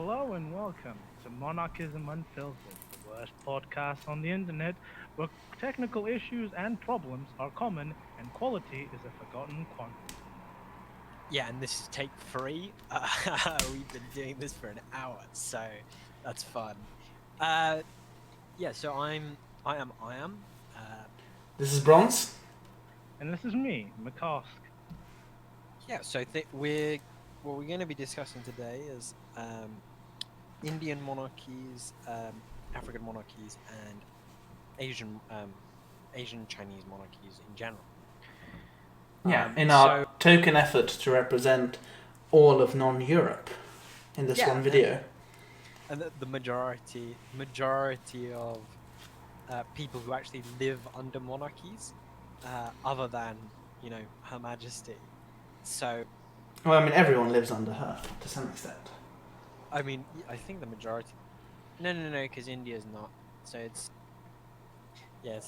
Hello and welcome to Monarchism Unfiltered, the worst podcast on the internet where technical issues and problems are common and quality is a forgotten quantity. Yeah, and this is take three. We've been doing this for an hour, so that's fun. Uh, yeah, so I am Iam. Uh, This is Bronze. And this is me, Mkoqsc. yeah, so we're what we're going to be discussing today is Indian monarchies, African monarchies, and Asian Chinese monarchies in general. Yeah, in So our token effort to represent all of non-Europe in this yeah, one video. and the majority of people who actually live under monarchies, other than Her Majesty. So Well, I mean, everyone lives under her to some extent. I mean, I think the majority. No, because India is not. So it's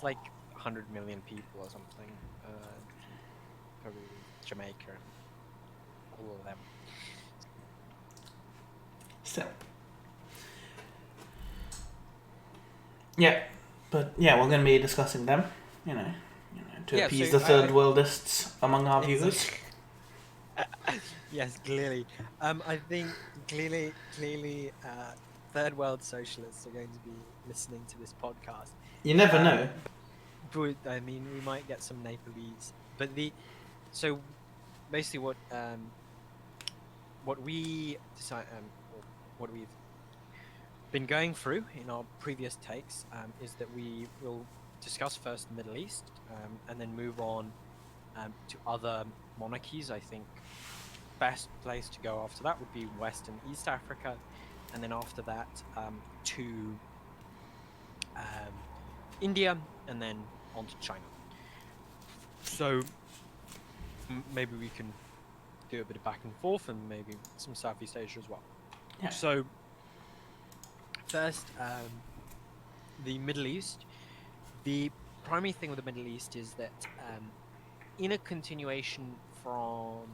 like 100 million people or something. Probably Jamaica and all of them. Still. Yeah, but yeah, we're going to be discussing them, to Yeah, appease so the third worldists among our viewers. Yes, clearly. I think clearly, third world socialists are going to be listening to this podcast. You never know. But I mean, we might get some Nepalese. But so basically, what we decide, or what we've been going through in our previous takes, is that we will discuss first the Middle East, and then move on to other monarchies. I think best place to go after that would be West and East Africa, and then after that to India, and then on to China. So maybe we can do a bit of back and forth, and maybe some Southeast Asia as well. Yeah. So first, the Middle East. The primary thing with the Middle East is that in a continuation from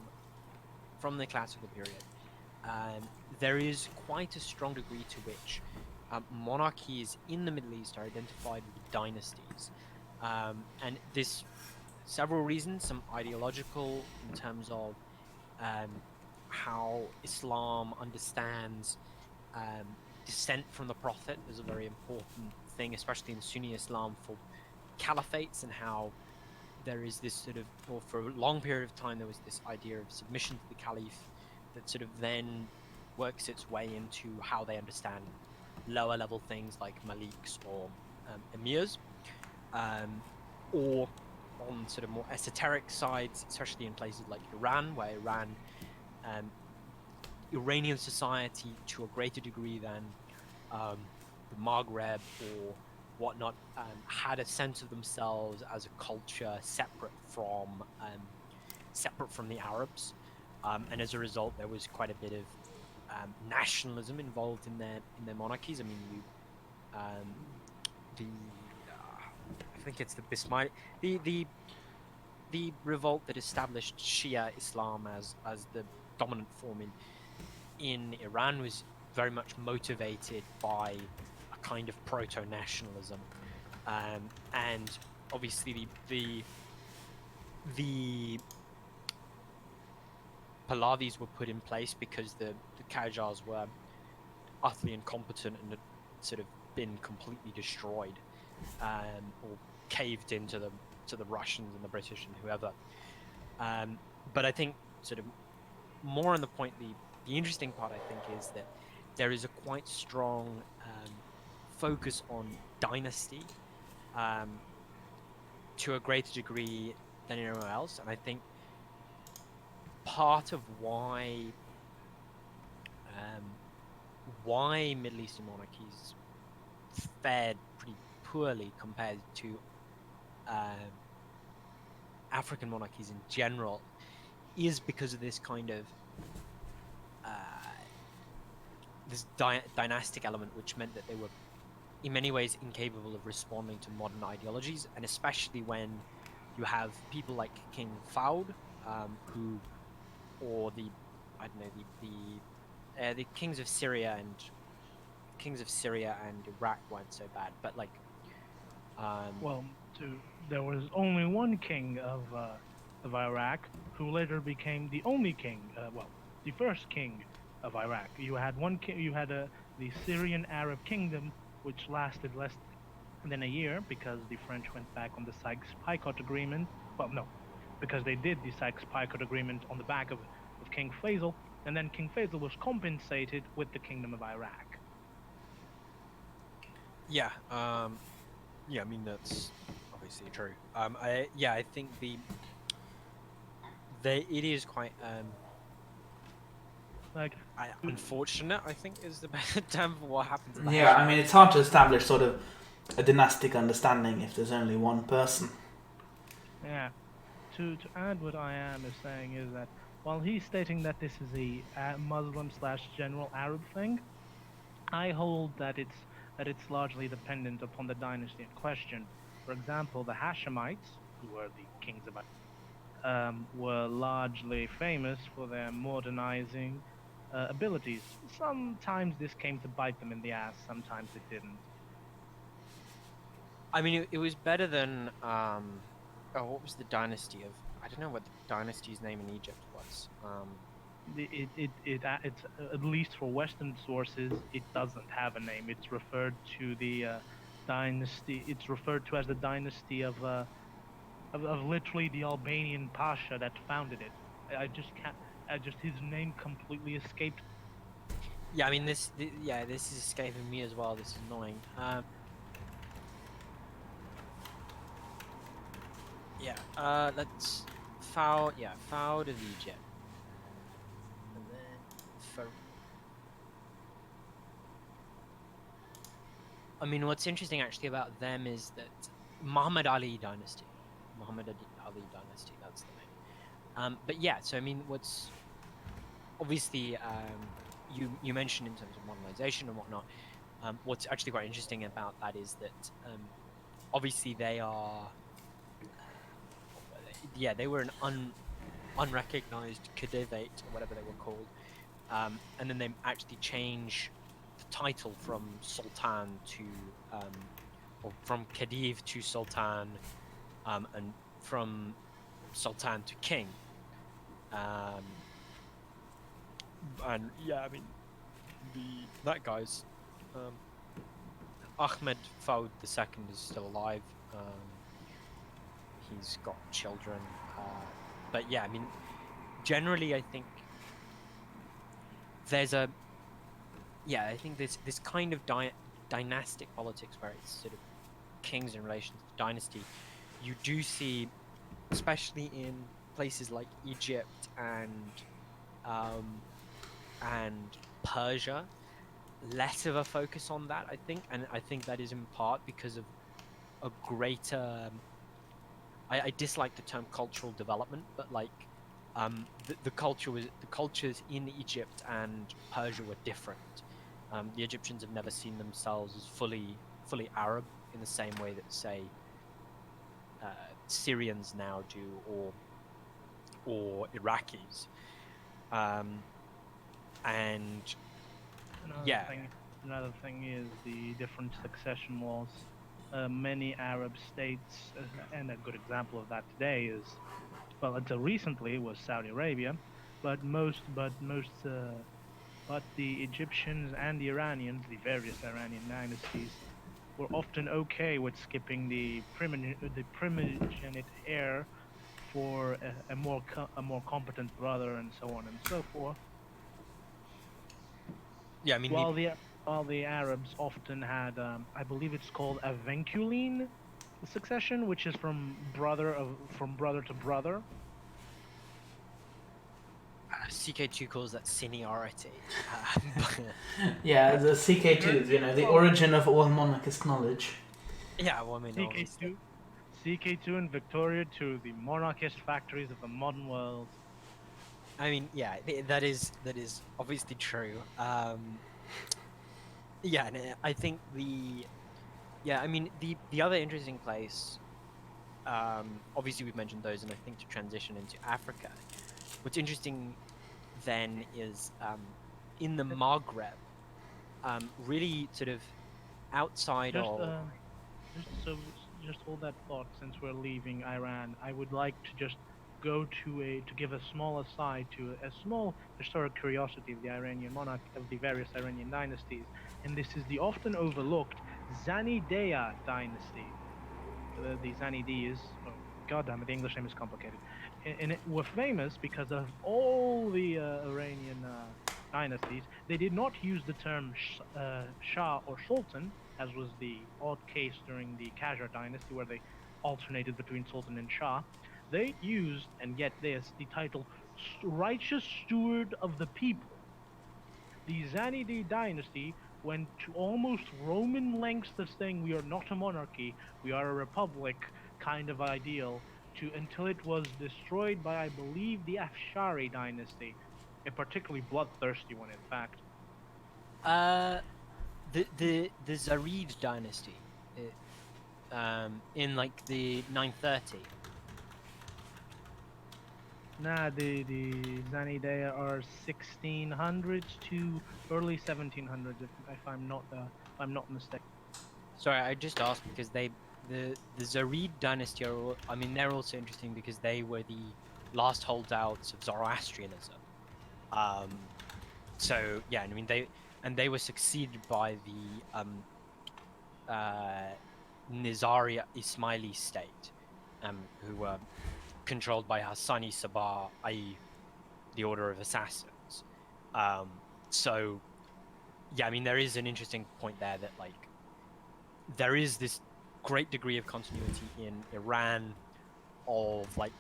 the classical period, there is quite a strong degree to which monarchies in the Middle East are identified with dynasties, and this several reasons. Some ideological in terms of how Islam understands descent from the Prophet is a very important thing, especially in Sunni Islam for caliphates, and how there is this sort of, or for a long period of time, there was this idea of submission to the caliph that sort of then works its way into how they understand lower level things like maliks or emirs, or on sort of more esoteric sides, especially in places like Iran, where Iranian society, to a greater degree than the Maghreb or whatnot, had a sense of themselves as a culture separate from the Arabs, and as a result, there was quite a bit of nationalism involved in their monarchies. I mean, the I think it's the Bismillah, the revolt that established Shia Islam as the dominant form in Iran was very much motivated by a kind of proto-nationalism, and obviously the Pahlavis were put in place because the Qajars were utterly incompetent and had sort of been completely destroyed, or caved into to the Russians and the British and whoever. But I think sort of more on the point, the interesting part, I think, is that there is a quite strong focus on dynasty, to a greater degree than anywhere else, and I think part of why Middle Eastern monarchies fared pretty poorly compared to African monarchies in general is because of this kind of this dynastic element, which meant that they were in many ways incapable of responding to modern ideologies, and especially when you have people like King Fahd, who, or the, I don't know, the kings of Syria and Iraq weren't so bad, but like, Well, there was only one king of Iraq who later became the only king. Well, the first king of Iraq. You had one king. You had the Syrian Arab Kingdom, which lasted less than a year because the French went back on the Sykes-Picot Agreement. Well, no, because they did the Sykes-Picot Agreement on the back of King Faisal, and then King Faisal was compensated with the Kingdom of Iraq. yeah, yeah. I mean, that's obviously true. I think it is quite Like, unfortunate, I think, is the better term for what happened to the Yeah, Hashemites. I mean, it's hard to establish sort of a dynastic understanding if there's only one person. yeah. To add what Iam is saying is that while he's stating that this is a Muslim/general Arab thing, I hold that it's largely dependent upon the dynasty in question. For example, the Hashemites, who were the kings of were largely famous for their modernizing abilities. Sometimes this came to bite them in the ass, sometimes it didn't. I mean, it was better than what was the dynasty of? I don't know what the dynasty's name in Egypt was. It's at least for Western sources, it doesn't have a name. It's referred to the dynasty. It's referred to as the dynasty of literally the Albanian pasha that founded it. I just can't. I just his name completely escaped. Yeah, I mean this is escaping me as well. This is annoying. Yeah. Let's Fouad of Egypt, and then I mean, what's interesting actually about them is that Muhammad Ali dynasty, that's the name. But yeah, so I mean, what's obviously you mentioned in terms of modernization and whatnot. What's actually quite interesting about that is that obviously they are, they were an unrecognized Khedivate or whatever they were called, and then they actually change the title from Sultan to or from Khedive to Sultan, and from Sultan to King. And yeah, I mean, that guy's Ahmed Fouad II is still alive. He's got children, but yeah, I mean, generally, I think there's this kind of dynastic politics where it's sort of kings in relation to the dynasty. You do see, especially in places like Egypt and Persia, less of a focus on that, I think, and I think that is in part because of a greater. I dislike the term cultural development, but like, the cultures in Egypt and Persia were different. The Egyptians have never seen themselves as fully Arab in the same way that, say, Syrians now do, or Iraqis, and Another thing is the different succession laws. Many Arab states, and a good example of that today is, well, until recently was Saudi Arabia, but the Egyptians and the Iranians, the various Iranian dynasties, were often okay with skipping the primogeniture heir for a more competent brother, and so on and so forth. yeah, I mean, While the Arabs often had, I believe it's called a vinculine succession, which is from brother to brother. CK2 calls that seniority. Yeah, the CK2, the origin of all monarchist knowledge. Yeah, well, I mean, CK2 and Victoria II, the monarchist factories of the modern world. I mean, yeah, that is obviously true. Yeah, and I think I mean, the other interesting place, obviously we've mentioned those, and I think to transition into Africa, what's interesting then is in the Maghreb, really sort of outside Just of. just so just hold that thought. Since we're leaving Iran, I would like to just go to give a small aside to a small historic curiosity of the Iranian monarch of the various Iranian dynasties, and this is the often overlooked Zanidae dynasty. The Zanides, oh, God damn it, the English name is complicated, and it were famous because of all the Iranian dynasties. They did not use the term Shah or Sultan, as was the odd case during the Qajar dynasty, where they alternated between Sultan and Shah. They used, and get this, the title Righteous Steward of the People. The Zanidi dynasty went to almost Roman lengths of saying we are not a monarchy, we are a republic kind of ideal, to until it was destroyed by, I believe, the Afshari dynasty, a particularly bloodthirsty one, in fact. The Zarid dynasty, in like the 930. Nah, the Zanidae are 1600s to early 1700s, if I'm not mistaken. Sorry, I just asked because the Zarid dynasty I mean, they're also interesting because they were the last holdouts of Zoroastrianism. So yeah, I mean they were succeeded by the Nizariya Ismaili state, who were controlled by Hassani Sabah, i.e., the Order of Assassins. So yeah, I mean there is an interesting point there that like there is this great degree of continuity in Iran of like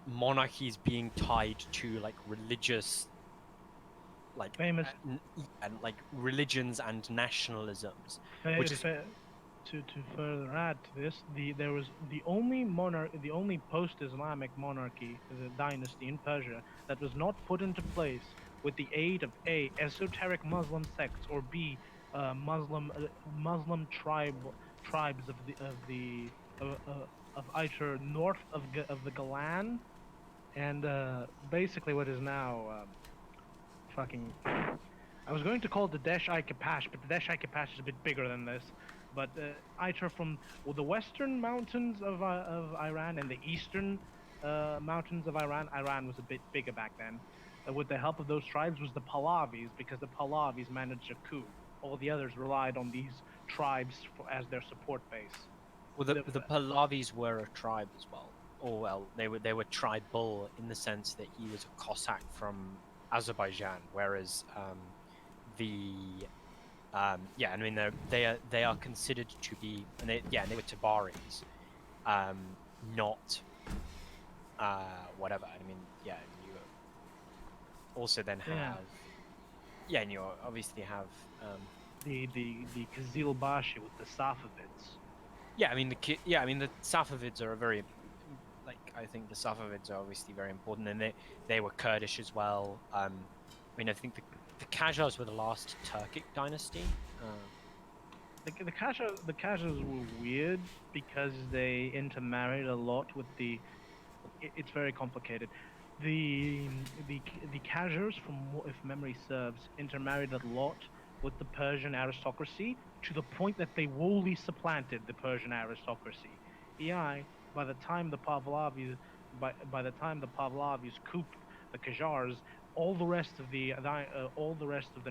monarchies being tied to like religious like Famous and like religions and nationalisms, Fa- which is fa- to further add to this, there was the only post-Islamic monarchy, the dynasty in Persia, that was not put into place with the aid of A, esoteric Muslim sects, or B, Muslim tribes of either north of the Golan, and basically what is now fucking. I was going to call it the Desh-i-Kapash, but the Desh-i-Kapash is a bit bigger than this. But either from the western mountains of Iran and the eastern mountains of Iran, Iran was a bit bigger back then. With the help of those tribes was the Pahlavis, because the Pahlavis managed a coup. All the others relied on these tribes as their support base. well, the Pahlavis were a tribe as well, or well, they were tribal in the sense that he was a Cossack from Azerbaijan, whereas the yeah, I mean they are considered to be, and they were Tabaris, not whatever. I mean, yeah, you also then have and you obviously have the Qizilbashi with the Safavids. yeah, I mean the Safavids are a very like I think the Safavids are obviously very important, and they were Kurdish as well. I mean, I think the Qajars were the last Turkic dynasty. The Qajars were weird because they intermarried a lot with the. It's very complicated. The Qajars, if memory serves, intermarried a lot with the Persian aristocracy to the point that they wholly supplanted the Persian aristocracy. EI, by the time the Pahlavis, by the time the Pahlavis couped the Qajars, all the rest of the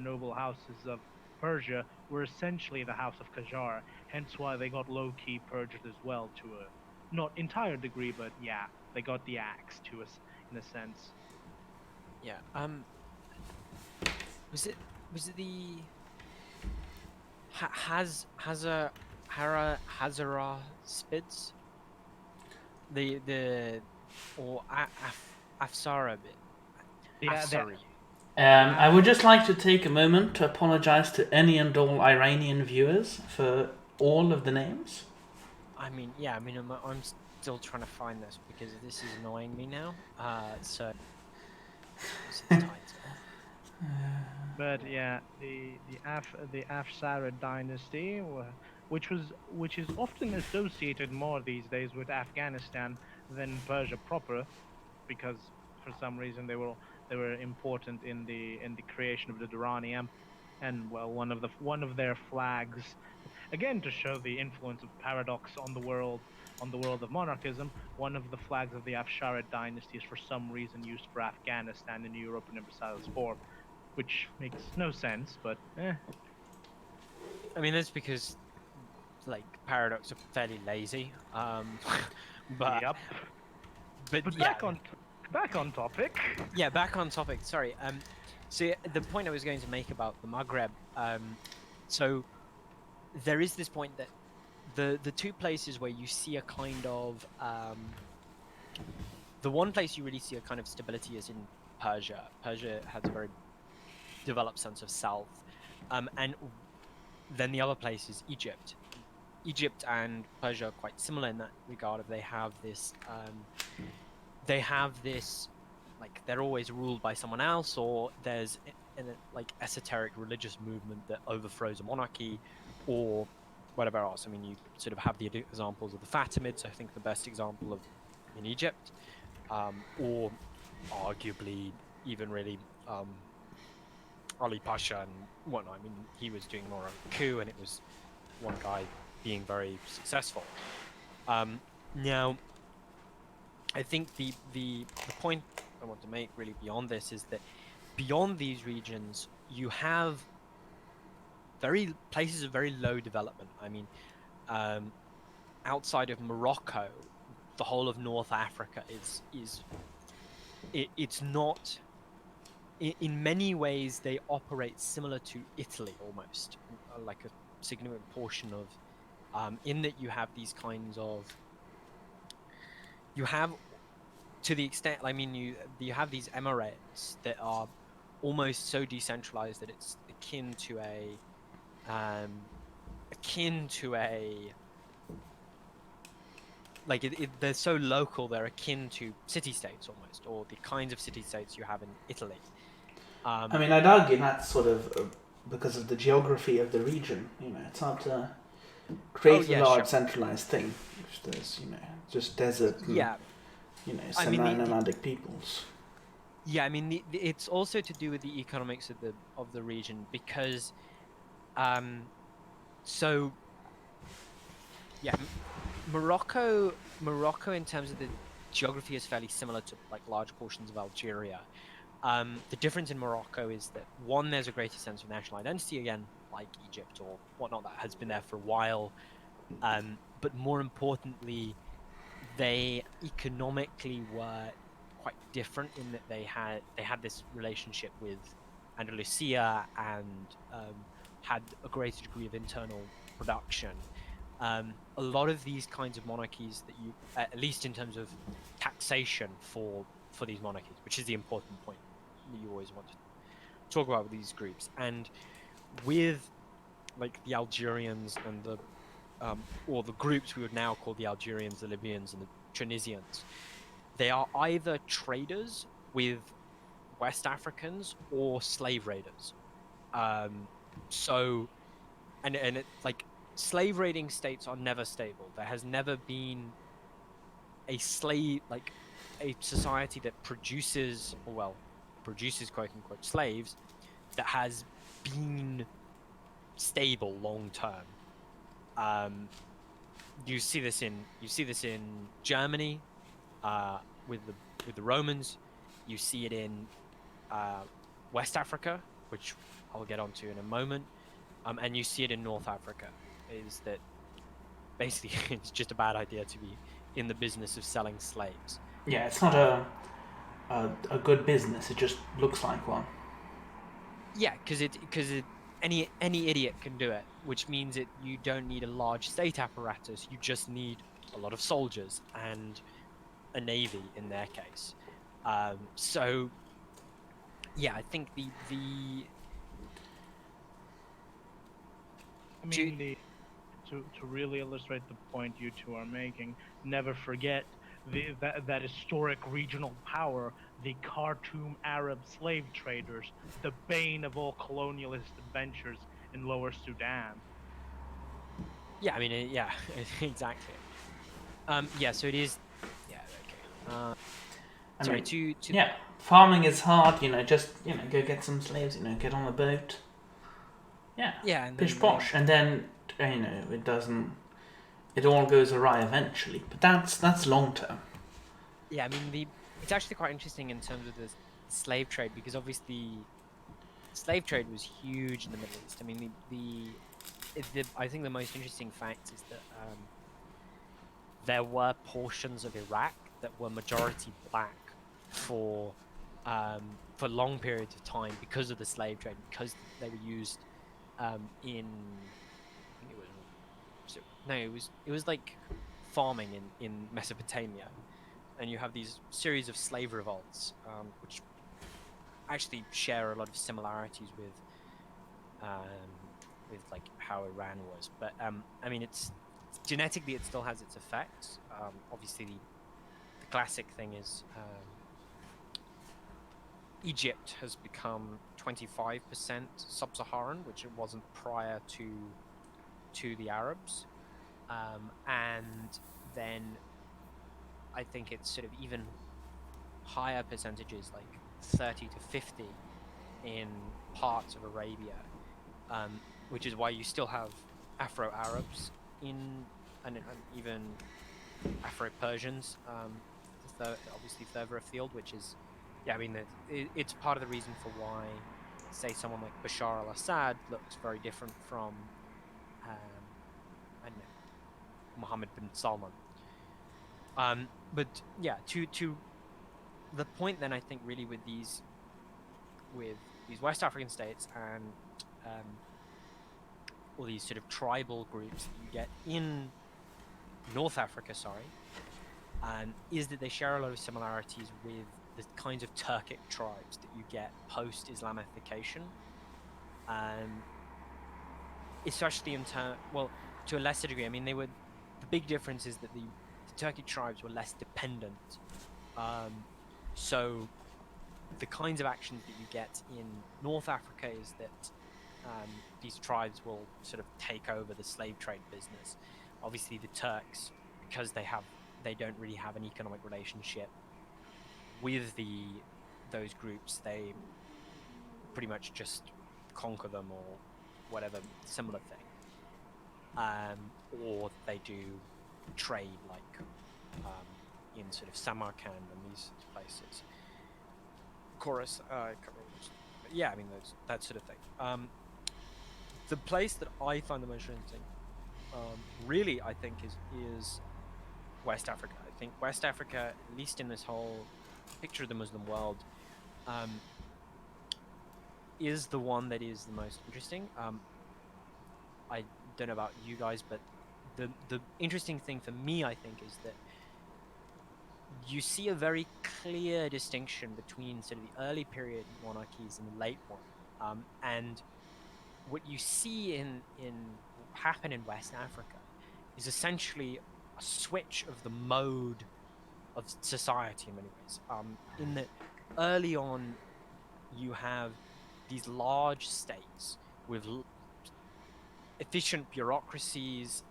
noble houses of Persia were essentially the House of Qajar. Hence why they got low-key purged as well, to a not entire degree, but yeah, they got the axe to us in a sense. Yeah. Was it the Hazara Spids? The or Afsara bit. Afsari. I would just like to take a moment to apologize to any and all Iranian viewers for all of the names. I mean, yeah, I mean, I'm still trying to find this because this is annoying me now. So what's its title? But yeah, the Afsara dynasty, which is often associated more these days with Afghanistan than Persia proper, because for some reason They were important in the creation of the Durrani Empire, and well, one of their flags, again to show the influence of paradox on the world of monarchism. One of the flags of the Afsharid dynasty is for some reason used for Afghanistan in the European Universalis form, which makes no sense, but I mean, that's because like Paradox are fairly lazy. But yep. but But yeah, back on topic. yeah. Back on topic. Sorry. So the point I was going to make about the Maghreb. So there is this point that the two places where you see a kind of the one place you really see a kind of stability is in Persia. Persia has a very developed sense of self, and then the other place is Egypt. Egypt and Persia are quite similar in that regard. They have this, like they're always ruled by someone else, or there's an like esoteric religious movement that overthrows a monarchy, or whatever else. I mean, you sort of have the examples of the Fatimids. I think the best example of in Egypt, or arguably even really Ali Pasha and whatnot. I mean, he was doing more of a coup, and it was one guy being very successful. Now, I think the point I want to make really beyond this is that beyond these regions, you have places of very low development. I mean, outside of Morocco, the whole of North Africa it's not. In many ways, they operate similar to Italy almost, like a significant portion of, in that you have these kinds of, you have, to the extent, I mean, you have these emirates that are almost so decentralized that it's akin to like they're so local, they're akin to city-states almost, or the kinds of city-states you have in Italy. I mean, I'd argue that's sort of because of the geography of the region. It's hard to create a large centralized thing if there's, just desert and, semi-nomadic peoples. Yeah, I mean, it's also to do with the economics of the region because, so, yeah, Morocco in terms of the geography is fairly similar to like large portions of Algeria. The difference in Morocco is that one, there's a greater sense of national identity, again, like Egypt or whatnot, that has been there for a while. But more importantly, they economically were quite different in that they had this relationship with Andalusia and had a greater degree of internal production. A lot of these kinds of monarchies that you, at least in terms of taxation for these monarchies, which is the important point that you always want to talk about with these groups, and with like the Algerians and the or the groups we would now call the Algerians, the Libyans, and the Tunisians, they are either traders with West Africans or slave raiders. So, and it, like slave raiding states are never stable. There has never been a society that produces quote unquote slaves that has been stable long term. You see this in Germany with the Romans. You see it in West Africa, which I'll get onto in a moment, and you see it in North Africa. Is that basically it's just a bad idea to be in the business of selling slaves? Yeah, it's not a good business. It just looks like one. Yeah, because any idiot can do it, which means that you don't need a large state apparatus. You just need a lot of soldiers and a navy in their case. So, yeah, I think to really illustrate the point you two are making, never forget that historic regional power, the Khartoum Arab slave traders, the bane of all colonialist adventures in Lower Sudan. Yeah, I mean, yeah, exactly. Yeah, so it is. Yeah, okay. Sorry, to yeah, farming is hard. Just go get some slaves. Get on a boat. Yeah. Yeah, and pish posh, and then it doesn't. It all goes awry eventually, but that's long term. Yeah, I mean it's actually quite interesting in terms of the slave trade, because obviously slave trade was huge in the Middle East. I mean I think the most interesting fact is that there were portions of Iraq that were majority black for long periods of time because of the slave trade, because they were used in, I think it was like farming in Mesopotamia, and you have these series of slave revolts, which actually share a lot of similarities with like how Iran was. But I mean, it's genetically it still has its effects. Obviously, the classic thing is Egypt has become 25% sub-Saharan, which it wasn't prior to the Arabs, and then I think it's sort of even higher percentages, like 30 to 50 in parts of Arabia, which is why you still have Afro-Arabs and even Afro-Persians, obviously further afield, which is, yeah, I mean, it's part of the reason for why, say, someone like Bashar al-Assad looks very different from, I don't know, Mohammed bin Salman. But yeah, to the point then, I think really with these West African states and all these sort of tribal groups that you get in North Africa, is that they share a lot of similarities with the kinds of Turkic tribes that you get post-Islamification, especially to a lesser degree. I mean, the big difference is that the Turkic tribes were less dependent, so the kinds of actions that you get in North Africa is that these tribes will sort of take over the slave trade business. Obviously, the Turks, because they don't really have an economic relationship with those groups, they pretty much just conquer them or whatever similar thing, or they do trade, like in sort of Samarkand and these places. Chorus, yeah, I mean that sort of thing. The place that I find the most interesting, really, I think is West Africa. I think West Africa, at least in this whole picture of the Muslim world, is the one that is the most interesting. I don't know about you guys, but the interesting thing for me, I think, is that you see a very clear distinction between sort of the early period monarchies and the late one, and what you see happen in West Africa is essentially a switch of the mode of society in many ways. In that early on, you have these large states with efficient bureaucracies,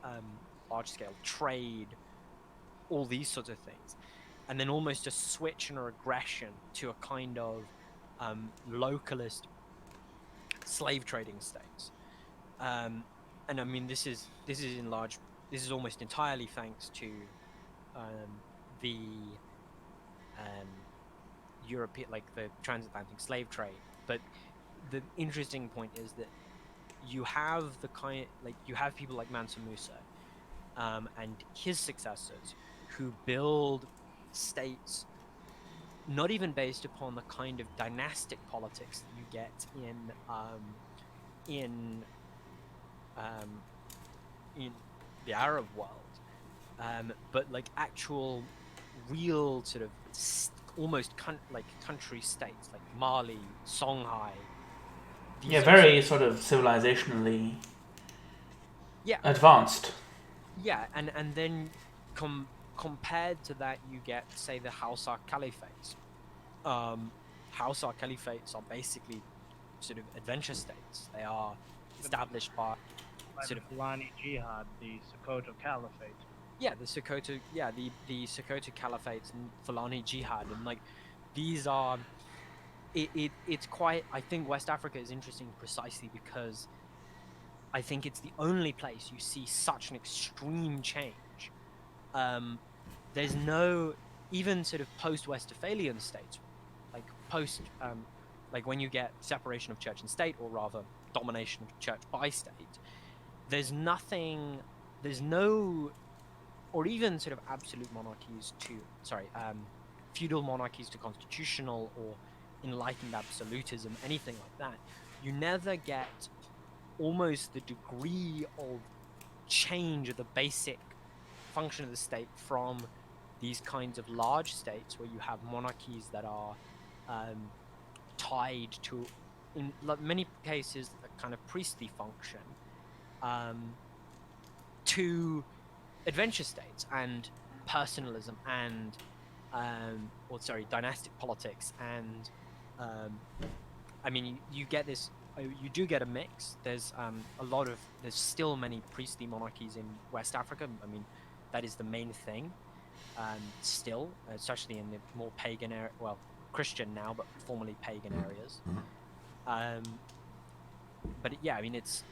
large-scale trade, all these sorts of things, and then almost a switch and a regression to a kind of localist slave trading states. And I mean, this is almost entirely thanks to the European, like the transatlantic slave trade. But the interesting point is that you have you have people like Mansa Musa and his successors who build states not even based upon the kind of dynastic politics that you get in the Arab world, but like actual real sort of almost country states like Mali, Songhai. Yeah, very sort of civilizationally advanced. Yeah, and then compared to that, you get, say, the Hausa Caliphates. Hausa Caliphates are basically sort of adventure states. They are established by sort of Fulani Jihad, the Sokoto Caliphate. Yeah, the Sokoto Caliphates and Fulani Jihad, and like these are it's quite. I think West Africa is interesting precisely because I think it's the only place you see such an extreme change. There's no even sort of post-Westphalian states, like like when you get separation of church and state, or rather domination of church by state. There's nothing. There's no, or even sort of absolute monarchies to feudal monarchies to constitutional or enlightened absolutism, anything like that. You never get almost the degree of change of the basic function of the state from these kinds of large states where you have monarchies that are tied to, in many cases, a kind of priestly function, to adventure states and personalism and dynastic politics. And I mean, you get this. You do get a mix. There's there's still many priestly monarchies in West Africa. I mean, that is the main thing. Still, especially in the more pagan area, well, Christian now, but formerly pagan areas. But yeah, I mean, it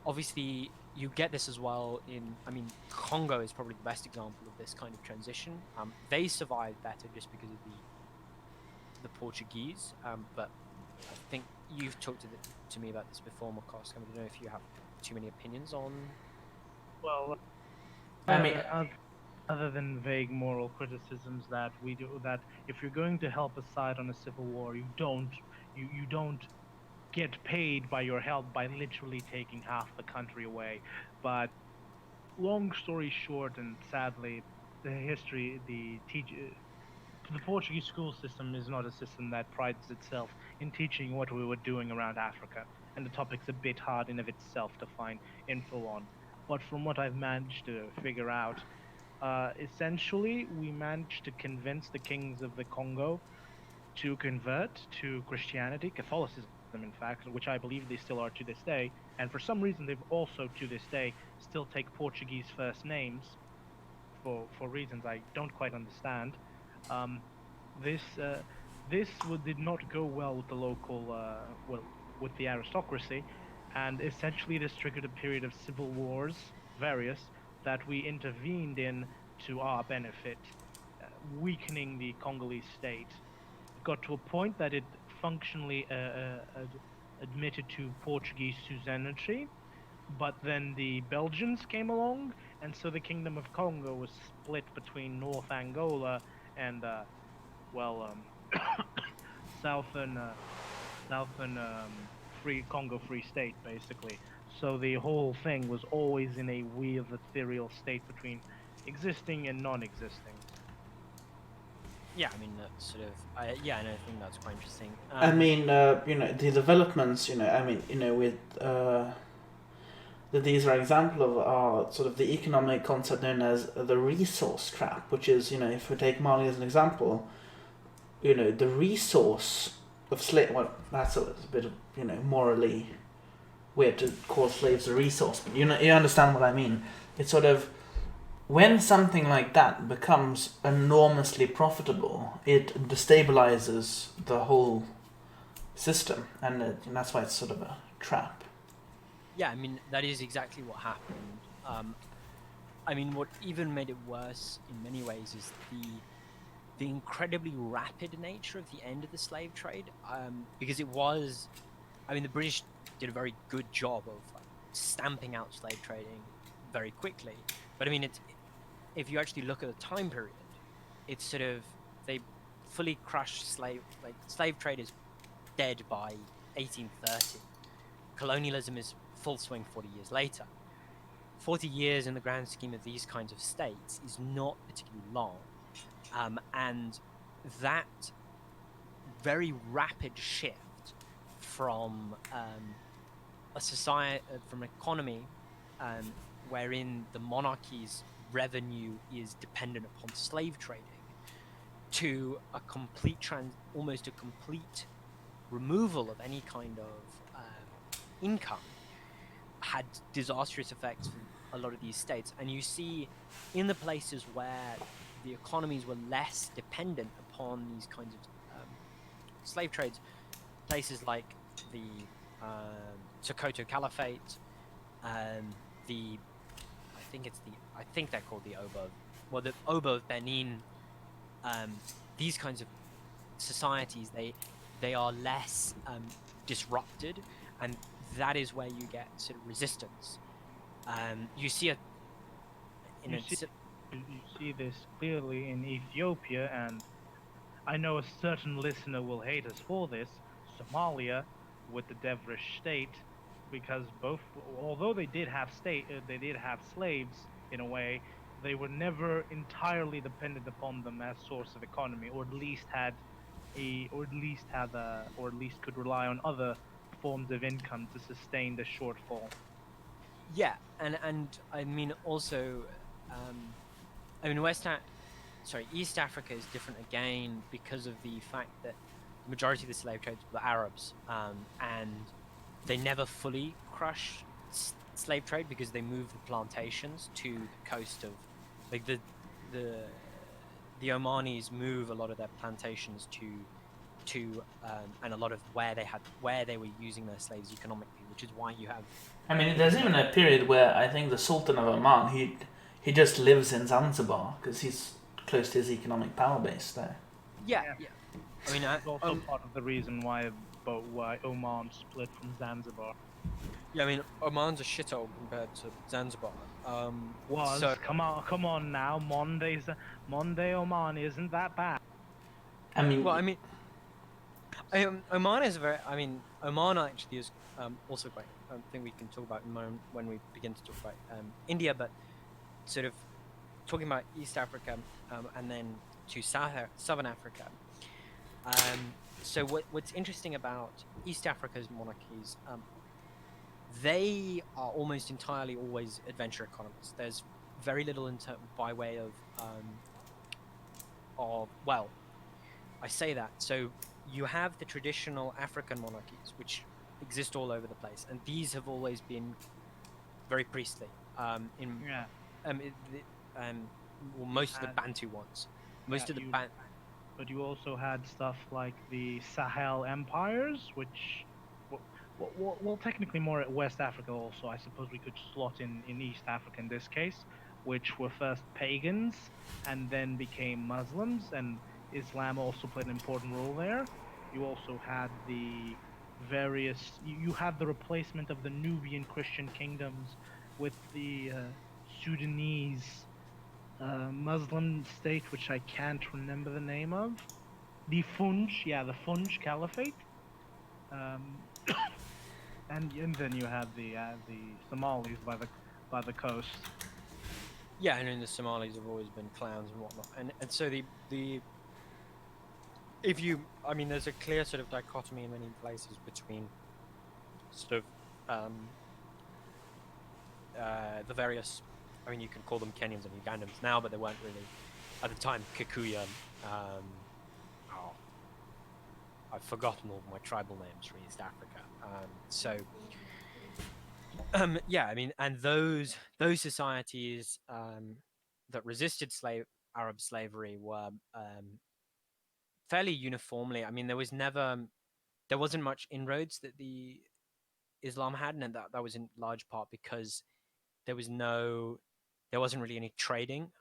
obviously you get this as well in. I mean, Congo is probably the best example of this kind of transition. They survived better just because of the Portuguese. But I think you've talked to me about this before, Mkoqsc. I don't know if you have too many opinions on. Well, I mean, other than vague moral criticisms that we do, that if you're going to help a side on a civil war, you don't get paid by your help by literally taking half the country away. But long story short, and sadly, the Portuguese school system is not a system that prides itself in teaching what we were doing around Africa, and the topic's a bit hard in of itself to find info on. But from what I've managed to figure out, essentially, we managed to convince the kings of the Congo to convert to Christianity, Catholicism, in fact, which I believe they still are to this day. And for some reason, they've also, to this day, still take Portuguese first names for reasons I don't quite understand. Um, this did not go well with the local, with the aristocracy, and essentially this triggered a period of civil wars, various, that we intervened in to our benefit, weakening the Congolese state. It got to a point that it functionally admitted to Portuguese suzerainty, but then the Belgians came along, and so the Kingdom of Congo was split between North Angola and southern free Congo Free State, basically. So the whole thing was always in a weird ethereal state between existing and non-existing. Yeah, I mean that's sort of. Yeah, and I think that's quite interesting. I mean, the developments. I mean, with these are example of sort of the economic concept known as the resource trap, which is, if we take Mali as an example, the resource of slave. Well, that's a bit of morally weird to call slaves a resource, but you understand what I mean. It's sort of, when something like that becomes enormously profitable, it destabilizes the whole system, and that's why it's sort of a trap. Yeah, I mean, that is exactly what happened. I mean, what even made it worse in many ways is the incredibly rapid nature of the end of the slave trade, because it was, I mean, the British did a very good job of stamping out slave trading very quickly. But I mean, if you actually look at the time period, it's sort of, they fully crushed slave trade is dead by 1830. Colonialism is full swing 40 years later. 40 years in the grand scheme of these kinds of states is not particularly long. And that very rapid shift from a society, from an economy wherein the monarchy's revenue is dependent upon slave trading, to a complete almost a complete removal of any kind of income, had disastrous effects for a lot of these states. And you see in the places where the economies were less dependent upon these kinds of slave trades, places like the Sokoto Caliphate, the I think they're called the Obo, well, the Obo of Benin. These kinds of societies, they are less disrupted, and that is where you get sort of resistance. You see you see this clearly in Ethiopia, and I know a certain listener will hate us for this, Somalia, with the Dervish state, because both, although they did have slaves in a way, they were never entirely dependent upon them as source of economy, or at least could rely on other forms of income to sustain the shortfall. Yeah, and I mean also, I mean East Africa is different again because of the fact that the majority of the slave trades were Arabs, and they never fully crush slave trade because they moved the plantations to the coast of, like the Omanis move a lot of their plantations to and a lot of where they were using their slaves economically, which is why you have. I mean, there's even a period where I think the Sultan of Oman he just lives in Zanzibar because he's close to his economic power base there. Yeah. I mean, that's also part of the reason why Oman split from Zanzibar. Yeah, I mean, Oman's a shithole compared to Zanzibar. Come on now, Monday Oman isn't that bad. I mean, well, I mean, Oman is Oman actually is also quite. I think we can talk about in a moment when we begin to talk about India, but sort of talking about East Africa and then to Southern Africa. So what's interesting about East Africa's monarchies? They are almost entirely always adventure economies. There's very little by way of well, I say that. So you have the traditional African monarchies, which exist all over the place, and these have always been very priestly. Most of the Bantu ones, But you also had stuff like the Sahel empires, which, well, technically more at West Africa also. I suppose we could slot in East Africa in this case, which were first pagans and then became Muslims, and Islam also played an important role there. You also had you had the replacement of the Nubian Christian kingdoms with the Sudanese Muslim state, which I can't remember the name of. The Funj Caliphate. And then you had the Somalis by the coast. Yeah, and then the Somalis have always been clowns and whatnot, and so there's a clear sort of dichotomy in many places between sort of the various. I mean, you can call them Kenyans and Ugandans now, but they weren't really at the time. Kikuyu. I've forgotten all my tribal names from East Africa. Yeah, I mean, and those societies that resisted Arab slavery were fairly uniformly. I mean, there wasn't much inroads that the Islam had, and that was in large part because there wasn't really any trading.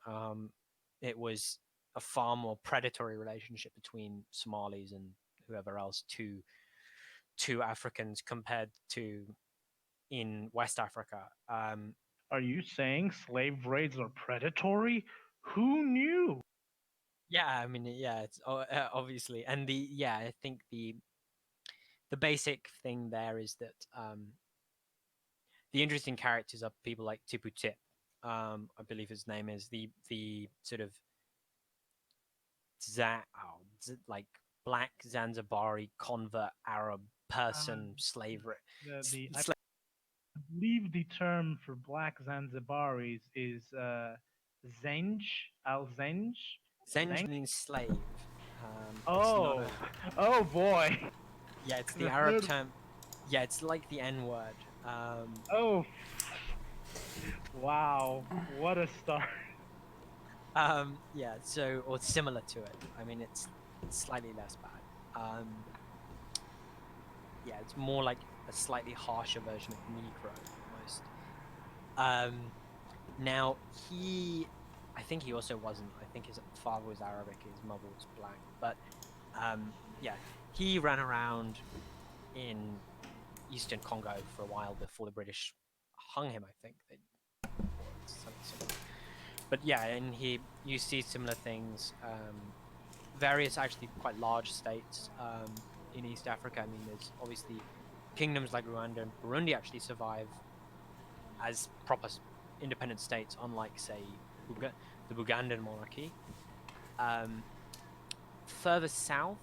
It was a far more predatory relationship between Somalis and whoever else to Africans compared to in West Africa. Are you saying slave raids are predatory? Who knew? Yeah, I mean, yeah, it's obviously, and I think the basic thing there is that the interesting characters are people like Tipu Tip. I believe his name is the sort of like black Zanzibari convert Arab person slavery. I believe the term for black Zanzibaris is Zenj, al-Zenj. Zenj means slave. Oh boy. Yeah, it's the Arab term. Yeah, it's like the N-word. Wow, what a start. Yeah, so, or similar to it. I mean, it's slightly less bad. it's more like a slightly harsher version of Negro almost. Now I think he also wasn't. I think his father was Arabic, his mother was black. But he ran around in Eastern Congo for a while before the British hung him. I think or something. But yeah, and you see similar things. Various actually quite large states in East Africa. I mean, there's obviously kingdoms like Rwanda and Burundi actually survive as proper independent states, unlike, say, the Bugandan monarchy. Further south,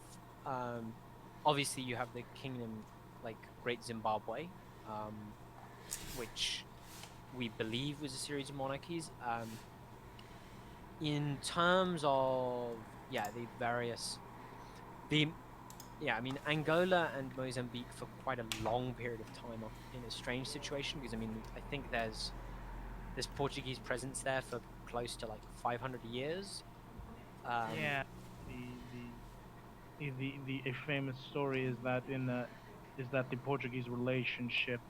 obviously you have the kingdom like Great Zimbabwe, which we believe was a series of monarchies. In terms of I mean, Angola and Mozambique for quite a long period of time are in a strange situation, because I mean, I think there's Portuguese presence there for close to like 500 years. Yeah, a famous story is that the Portuguese relationship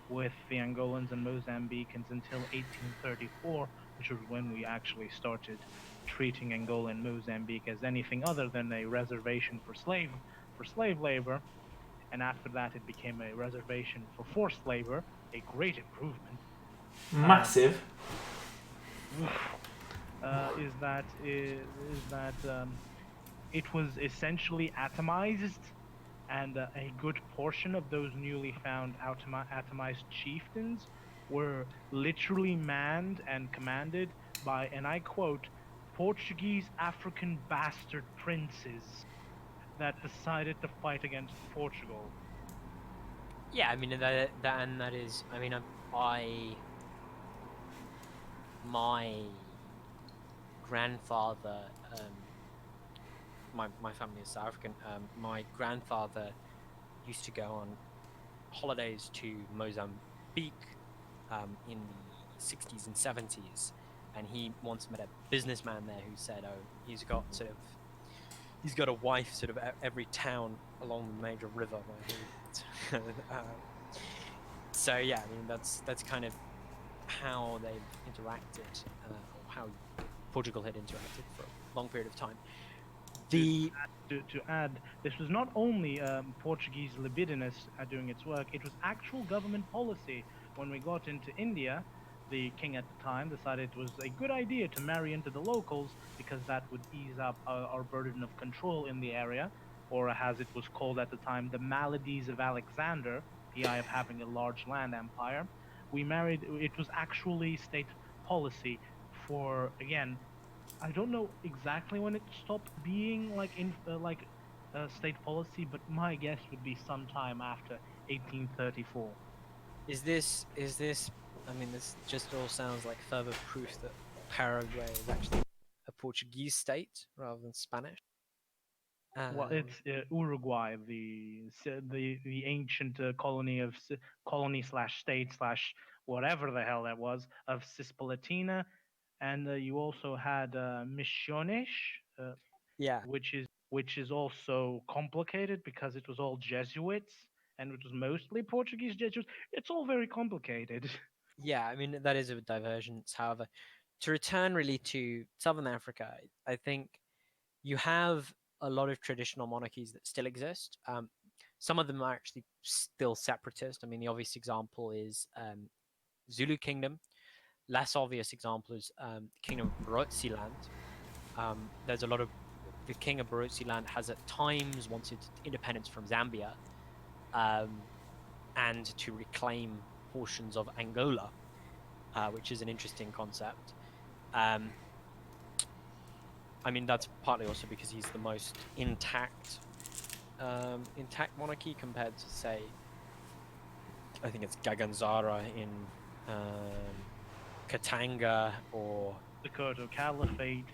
with the Angolans and Mozambicans until 1834, which was when we actually started treating Angola and Mozambique as anything other than a reservation for slave labor, and after that it became a reservation for forced labor, a great improvement. Massive. It was essentially atomized, and a good portion of those newly found atomized chieftains were literally manned and commanded by, and I quote, Portuguese African bastard princes that decided to fight against Portugal. Yeah, I mean that is. I mean, my grandfather, my family is South African. My grandfather used to go on holidays to Mozambique in the 60s and 70s, and he once met a businessman there who said, "Oh, he's got a wife sort of every town along the major river where he." So yeah, I mean that's kind of how they've interacted, or how Portugal had interacted for a long period of time. To add, this was not only Portuguese libidinous doing its work, it was actual government policy. When we got into India, the king at the time decided it was a good idea to marry into the locals because that would ease up our burden of control in the area, or as it was called at the time, the maladies of Alexander, the eye of having a large land empire. We married, it was actually state policy for, again, I don't know exactly when it stopped being like state policy, but my guess would be sometime after 1834. Is this? I mean, this just all sounds like further proof that Paraguay is actually a Portuguese state rather than Spanish. Well, it's Uruguay, the ancient colony slash state slash whatever the hell that was of Cisplatina, and you also had Misiones, Yeah, which is also complicated because it was all Jesuits and it was mostly Portuguese Jesuits. It's all very complicated. yeah. I mean, that is a divergence. However, to return really to Southern Africa, I think you have a lot of traditional monarchies that still exist. Some of them are actually still separatist. I mean, the obvious example is Zulu Kingdom. Less obvious example is the Kingdom of Barotseland. There's a lot of the King of Barotseland has at times wanted independence from Zambia, and to reclaim portions of Angola, which is an interesting concept. I mean, that's partly also because he's the most intact monarchy compared to, say, I think it's Gaganzara in Katanga, or The Koto Caliphate,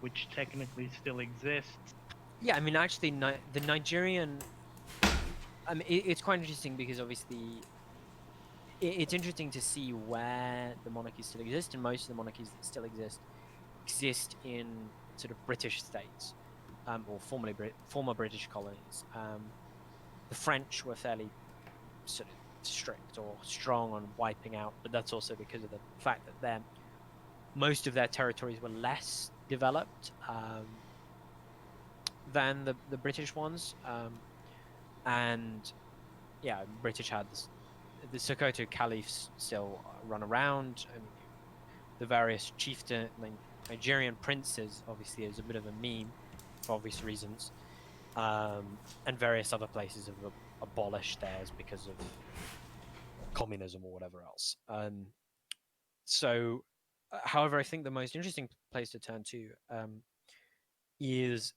which technically still exists. yeah. I mean, actually, the Nigerian. I mean, it's quite interesting because obviously it's interesting to see where the monarchies still exist, and most of the monarchies that still exist in sort of British states, or former British colonies. the French were fairly sort of strict or strong on wiping out, but that's also because of the fact that most of their territories were less developed than the British ones, and yeah, British had the Sokoto caliphs still run around. I mean, the various chieftain, Nigerian princes, obviously, is a bit of a meme for obvious reasons, and various other places have abolished theirs because of communism or whatever else. So, however, I think the most interesting place to turn to is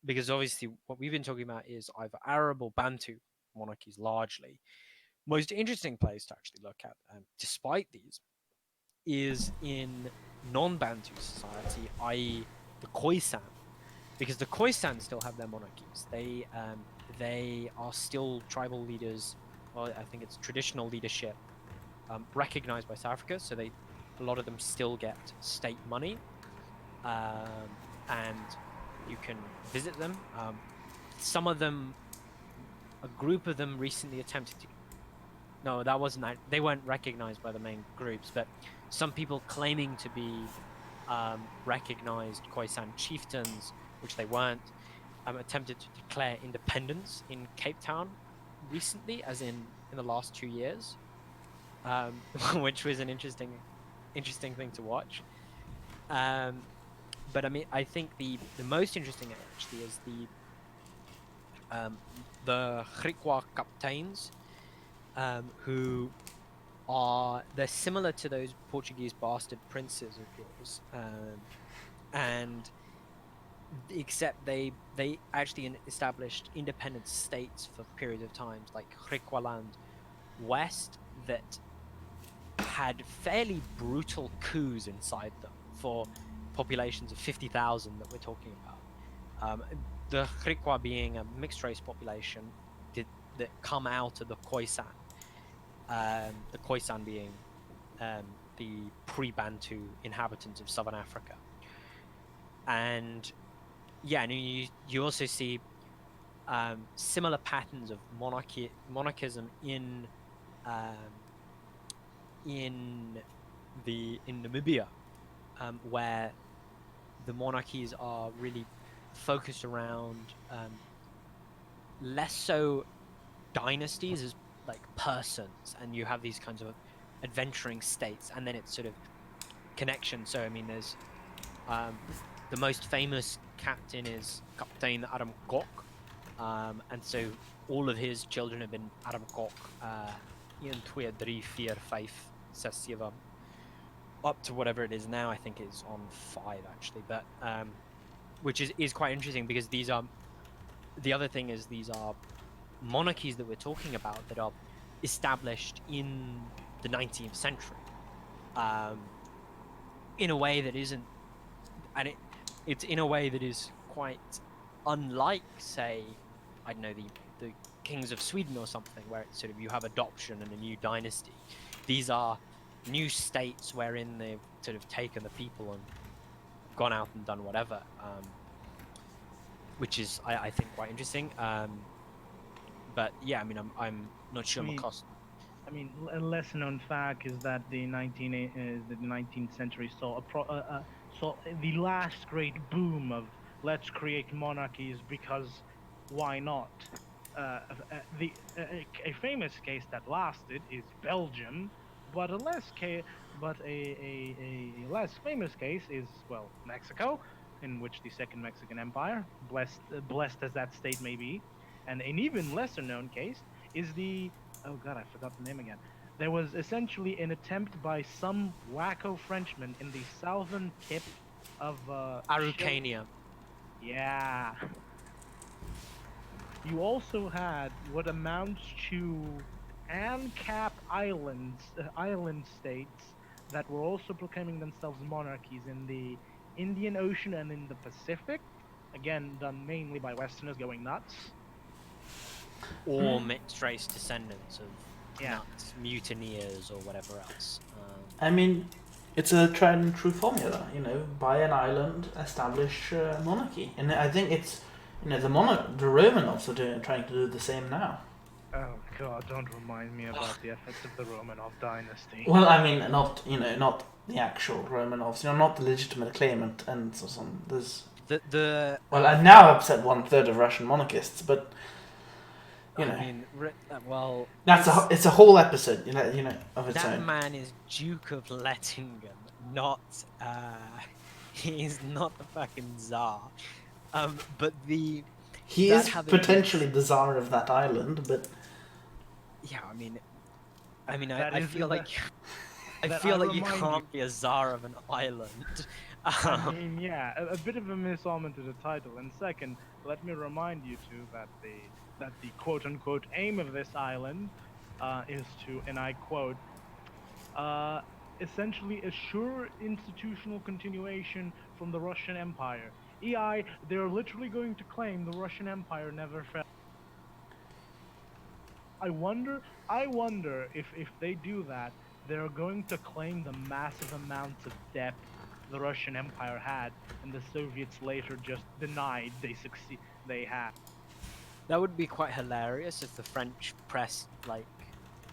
because obviously what we've been talking about is either Arab or Bantu monarchies largely. Most interesting place to actually look at, despite these, is in non-Bantu society, i.e. the Khoisan, because the Khoisan still have their monarchies. They are still tribal leaders. Well, I think it's traditional leadership recognized by South Africa. So a lot of them still get state money, and you can visit them. Some of them, a group of them recently attempted to. No, that wasn't. They weren't recognized by the main groups, but some people claiming to be recognized Khoisan chieftains, which they weren't, attempted to declare independence in Cape Town recently, as in the last 2 years, which was an interesting thing to watch. But I mean, I think the most interesting actually is the Griqua captains, who they're similar to those Portuguese bastard princes of yours, and except they actually established independent states for periods of times, like Griqualand West, that had fairly brutal coups inside them for populations of 50,000 that we're talking about. The Griqua being a mixed race population that come out of the Khoisan. The Khoisan being the pre-Bantu inhabitants of southern Africa. And yeah, and you also see similar patterns of monarchism in Namibia, where the monarchies are really focused around less so dynasties as like persons, and you have these kinds of adventuring states, and then it's sort of connection. So I mean, there's the most famous captain is Captain Iam and Mkoqsc, and so all of his children have been Iam and Mkoqsc, 1, 2, 3, 4, 5, 6, 7, up to whatever it is now. I think it's on 5 actually, but which is quite interesting, because these are the other thing is these are monarchies that we're talking about that are established in the 19th century, in a way that isn't, and it's in a way that is quite unlike, say, I don't know, the kings of Sweden or something, where it's sort of you have adoption and a new dynasty. These are new states wherein they've sort of taken the people and gone out and done whatever, which is I think quite interesting. But yeah, I mean, I'm not sure. I mean, a lesser known fact is that the 19th century saw saw the last great boom of let's create monarchies because why not? A famous case that lasted is Belgium, but a less less famous case is, well, Mexico, in which the Second Mexican Empire, blessed as that state may be, and an even lesser known case is the, oh god, I forgot the name again. There was essentially an attempt by some wacko Frenchman in the southern tip of Araucania. Yeah. You also had what amounts to ANCAP island states that were also proclaiming themselves monarchies in the Indian Ocean and in the Pacific. Again, done mainly by Westerners going nuts. Or mixed race descendants of nuts, mutineers, or whatever else. I mean, it's a tried and true formula, buy an island, establish monarchy. And I think it's You know, the Romanovs are trying to do the same now. Oh God! Don't remind me about the efforts of the Romanov dynasty. Well, I mean, not the actual Romanovs. Not the legitimate claimant, and so on. There's I've now upset 1/3 of Russian monarchists, but you know. I mean, well, it's a whole episode, of its own. That man is Duke of Lettingen, not he's not the fucking Tsar. But he is potentially the Tsar of that island, but yeah, I mean, I feel like you can't be a Tsar of an island. I mean, yeah, a bit of a misalignment to the title. And second, let me remind you too that the quote-unquote aim of this island is to, and I quote, essentially assure institutional continuation from the Russian Empire. They're literally going to claim the Russian Empire never fell. I wonder if they do that, they're going to claim the massive amounts of debt the Russian Empire had, and the Soviets later just denied they had. That would be quite hilarious if the French press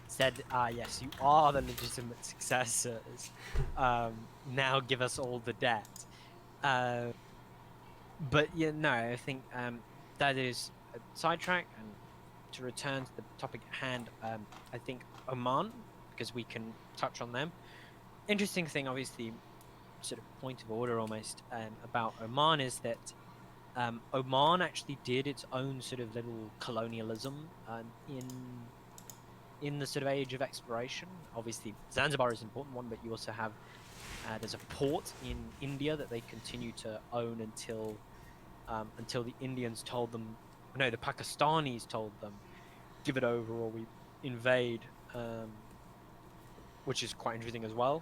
said, yes, you are the legitimate successors. Now give us all the debt. But yeah, no, I think that is a sidetrack. And to return to the topic at hand, I think Oman, because we can touch on them. Interesting thing, obviously, sort of point of order almost, about Oman is that Oman actually did its own sort of little colonialism in the sort of age of exploration. Obviously, Zanzibar is an important one, but you also have there's a port in India that they continue to own until the Indians told them, no, the Pakistanis told them, give it over or we invade, which is quite interesting as well.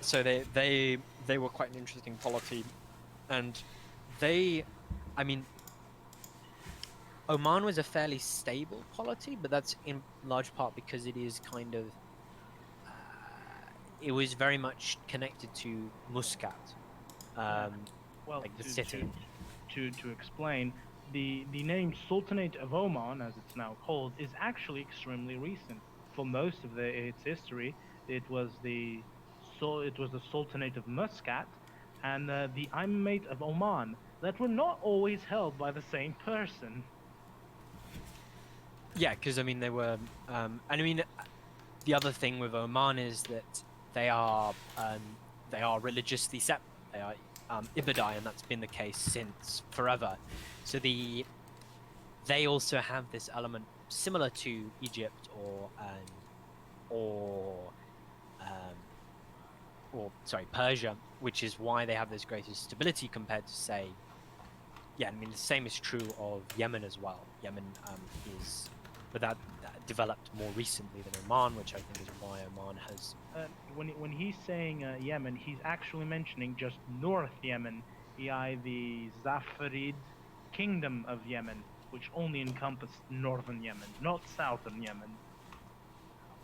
So they were quite an interesting polity, and I mean, Oman was a fairly stable polity, but that's in large part because it is kind of it was very much connected to Muscat, like the city. To explain, the name Sultanate of Oman, as it's now called, is actually extremely recent. For most of its history, it was the Sultanate of Muscat and the Imamate of Oman that were not always held by the same person. Yeah, because I mean they were, and I mean the other thing with Oman is that they are religiously separate. They are Ibadai, and that's been the case since forever. So they also have this element similar to Egypt or Persia, which is why they have this greater stability compared to, say, I mean, the same is true of Yemen as well. Yemen but that developed more recently than Oman, which I think is why Oman has. When he's saying Yemen, he's actually mentioning just North Yemen, the Zafarid Kingdom of Yemen, which only encompassed northern Yemen, not southern Yemen.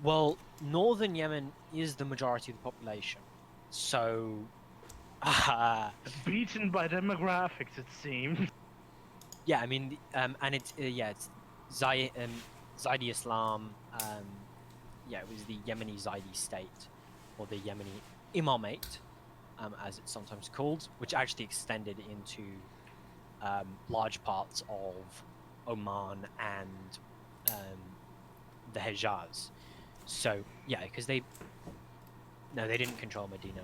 Well, northern Yemen is the majority of the population, so beaten by demographics, it seems. Yeah, I mean, and it's Zaidi Islam. It was the Yemeni Zaidi state, or the Yemeni Imamate, as it's sometimes called, which actually extended into large parts of Oman and the Hejaz. So because they didn't control Medina.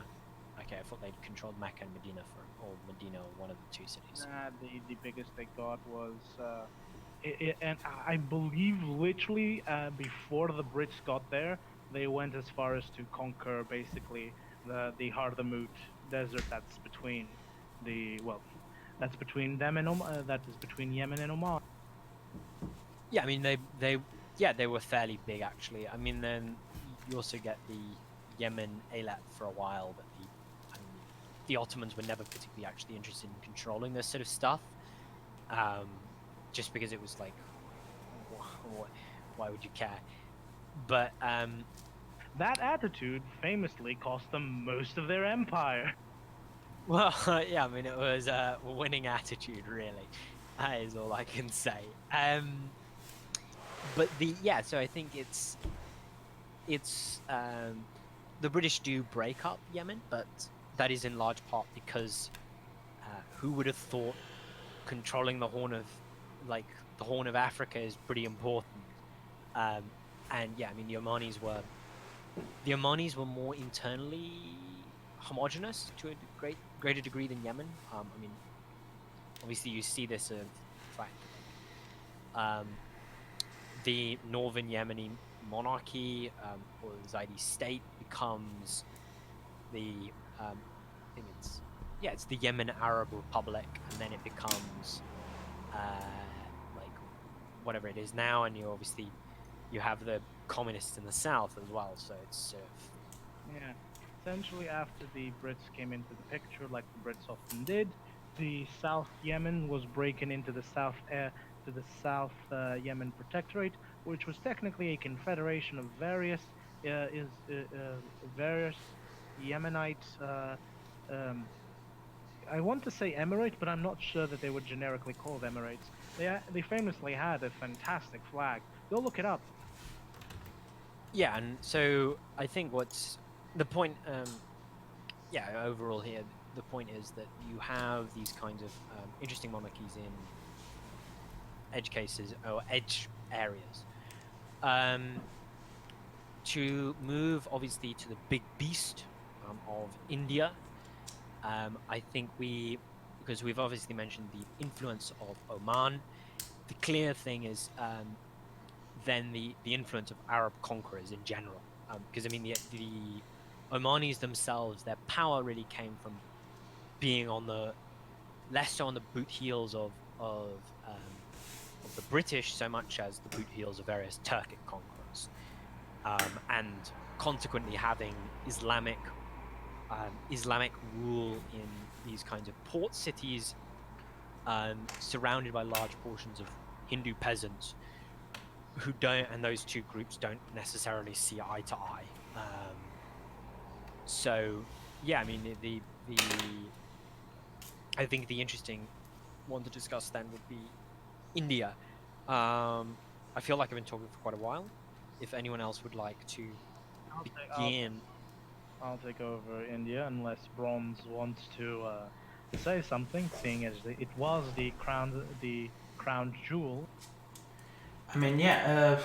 Okay, I thought they'd controlled Mecca and Medina or Medina, or one of the two cities. The biggest they got was, and I believe literally before the Brits got there, they went as far as to conquer basically the Hardamut desert that's between that's between them and that is between Yemen and Oman. Yeah, I mean they were fairly big actually. I mean, then you also get the Yemen Eilat for a while, but the Ottomans were never particularly actually interested in controlling this sort of stuff, just because it was like, why would you care? But that attitude famously cost them most of their empire. Well, yeah, I mean, it was a winning attitude, really. That is all I can say. But so I think it's the British do break up Yemen, but that is in large part because who would have thought controlling the Horn of Africa is pretty important. And yeah, I mean, the Omanis were more internally homogenous to a greater degree than Yemen. I mean, obviously you see this in the fact that the northern Yemeni monarchy or the Zaidi state becomes the I think it's the Yemen Arab Republic, and then it becomes like whatever it is now, and you have the communists in the south as well, so it's sort of Yeah. Essentially, after the Brits came into the picture, like the Brits often did, the South Yemen was breaking into the South Yemen Protectorate, which was technically a confederation of various Yemenite. Um, I want to say emirate, but I'm not sure that they were generically called emirates. They famously had a fantastic flag. Go look it up. yeah. And so I think what's the point overall here, the point is that you have these kinds of interesting monarchies in edge cases or edge areas. To move obviously to the big beast of India, I think because we've obviously mentioned the influence of Oman, the clear thing is then the influence of Arab conquerors in general. Because I mean the Omanis themselves, their power really came from being less so on the boot heels of the British so much as the boot heels of various Turkic conquerors, and consequently having Islamic rule in these kinds of port cities, surrounded by large portions of Hindu peasants who don't, and those two groups don't necessarily see eye to eye. So yeah, I mean I think the interesting one to discuss then would be India. I feel like I've been talking for quite a while. If anyone else would like to I'll take, I'll, begin. I'll take over India unless Bronze wants to say something, seeing as it was the crown jewel. I mean, yeah.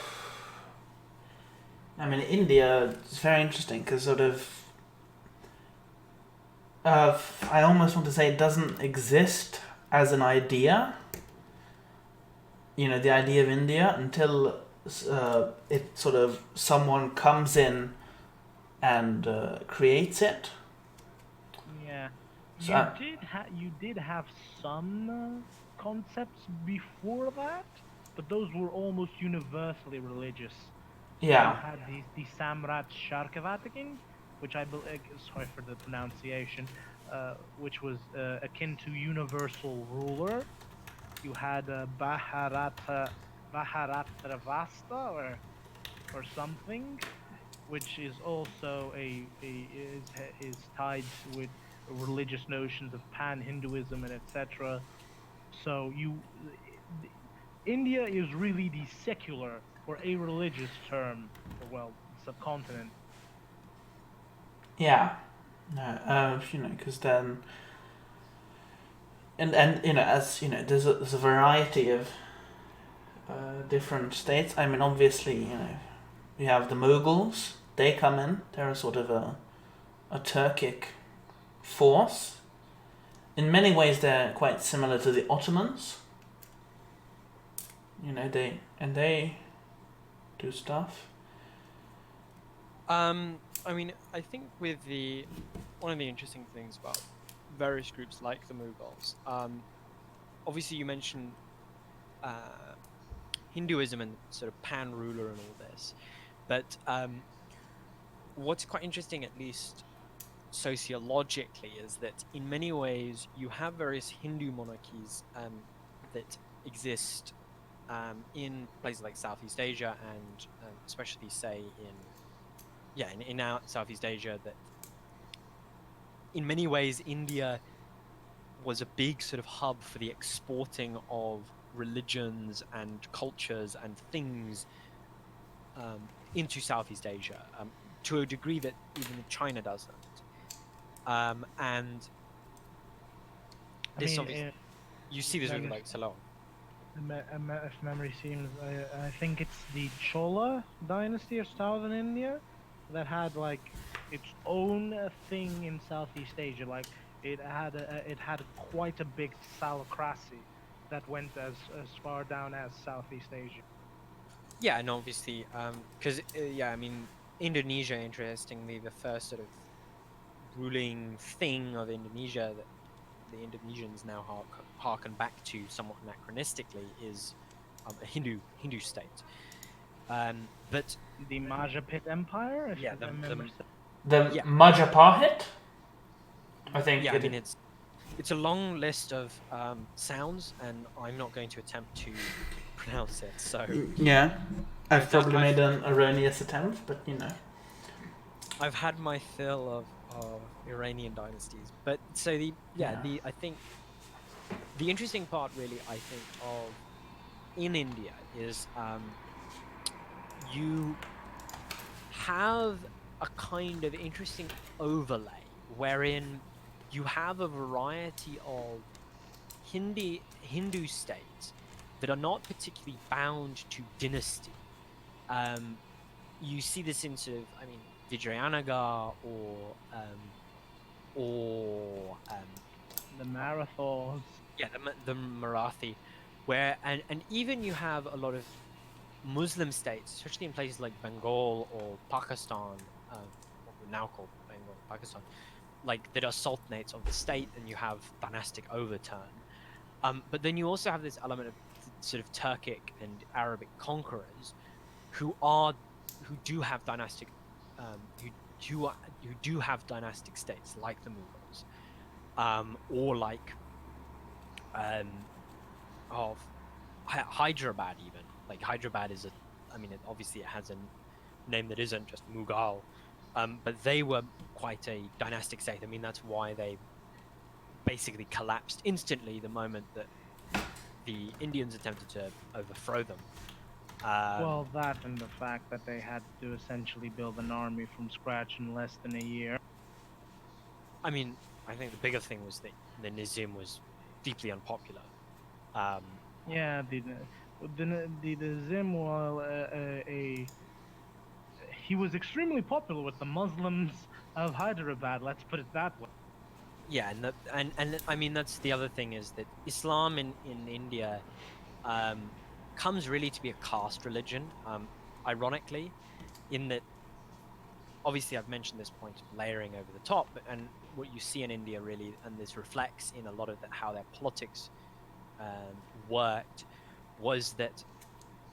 I mean, India is very interesting because sort of. I almost want to say it doesn't exist as an idea. You know, the idea of India until it sort of someone comes in and creates it. Yeah, So, you did have some concepts before that, but those were almost universally religious. So you yeah. had the Samrat Sharkavati king, which sorry for the pronunciation, which was akin to universal ruler. You had Bharatravasta or something, which is also is tied with religious notions of pan-Hinduism and etc. So India is really the secular or a religious term for, well, subcontinent. Yeah. No, you know, because then, and you know, as you know, there's a variety of different states. I mean, obviously, you know, you have the Mughals. They come in. They're a sort of a Turkic force. In many ways, they're quite similar to the Ottomans. You know, they do stuff. I mean, I think with one of the interesting things about various groups like the Mughals, obviously you mentioned Hinduism and sort of pan ruler and all this, but what's quite interesting, at least sociologically, is that in many ways you have various Hindu monarchies that exist in places like Southeast Asia and especially say in Southeast Asia, that in many ways, India was a big sort of hub for the exporting of religions and cultures and things into Southeast Asia, to a degree that even China doesn't. And this obviously, you see this with like Ceylon. If memory seems, I think it's the Chola dynasty of southern India that had like its own thing in Southeast Asia. Like it had quite a big salocracy that went as far down as Southeast Asia. Yeah, and obviously, because yeah, I mean, Indonesia, interestingly, the first sort of ruling thing of Indonesia that the Indonesians now harken back to somewhat anachronistically is a Hindu state. But the Majapahit Empire, if yeah, I remember. The Majapahit, I think. Yeah, I mean it's a long list of sounds, and I'm not going to attempt to pronounce it. So yeah, I've probably made an erroneous attempt, but you know. I've had my fill of Iranian dynasties, but so I think the interesting part really I think of in India is you have a kind of interesting overlay wherein you have a variety of Hindu states that are not particularly bound to dynasty. You see this in sort of, I mean, Vijayanagar or the Marathas. Yeah, the Marathi, where and even you have a lot of Muslim states, especially in places like Bengal or Pakistan, what we're now called Bengal, Pakistan, like that are sultanates of the state, and you have dynastic overturn. But then you also have this element of sort of Turkic and Arabic conquerors who do have dynastic who do have dynastic states like the Mughals, or like of Hyderabad. Even like Hyderabad is obviously it has a name that isn't just Mughal, but they were quite a dynastic state. I mean, that's why they basically collapsed instantly the moment that the Indians attempted to overthrow them. Well, that and the fact that they had to essentially build an army from scratch in less than a year. I mean, I think the bigger thing was that the Nizam was deeply unpopular. Yeah, the Nizam, while he was extremely popular with the Muslims of Hyderabad. Let's put it that way. Yeah, and I mean that's the other thing is that Islam in India comes really to be a caste religion. Ironically, in that obviously I've mentioned this point of layering over the top, and what you see in India really, and this reflects in a lot of how their politics worked, was that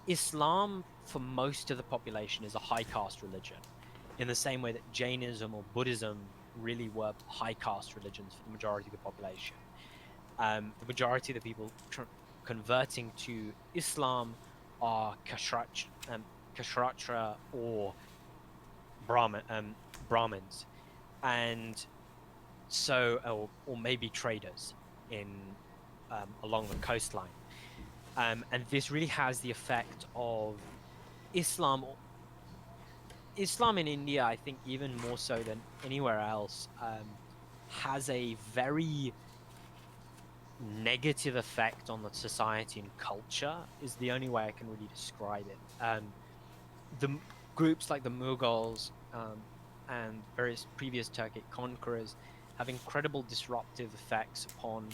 Islam for most of the population is a high caste religion, in the same way that Jainism or Buddhism really were high caste religions for the majority of the population. The majority of the people converting to Islam are Kshatriya or Brahmins, and so or maybe traders in along the coastline, and this really has the effect of Islam in India, I think even more so than anywhere else, has a very negative effect on the society and culture, is the only way I can really describe it. The groups like the Mughals and various previous Turkic conquerors have incredible disruptive effects upon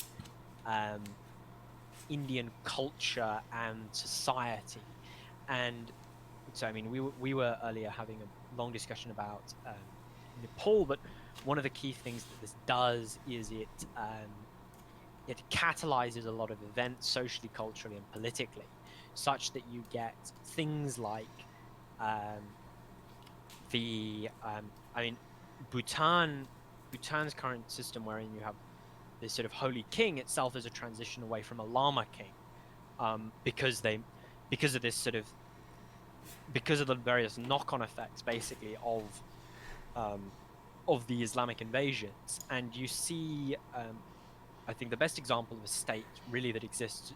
Indian culture and society. And so, I mean, we were earlier having a long discussion about Nepal, but one of the key things that this does is it catalyzes a lot of events socially, culturally, and politically, such that you get things like Bhutan's current system, wherein you have this sort of holy king itself as a transition away from a Lama king, because of the various knock-on effects, basically, of of the Islamic invasions, and you see, I think the best example of a state really that exists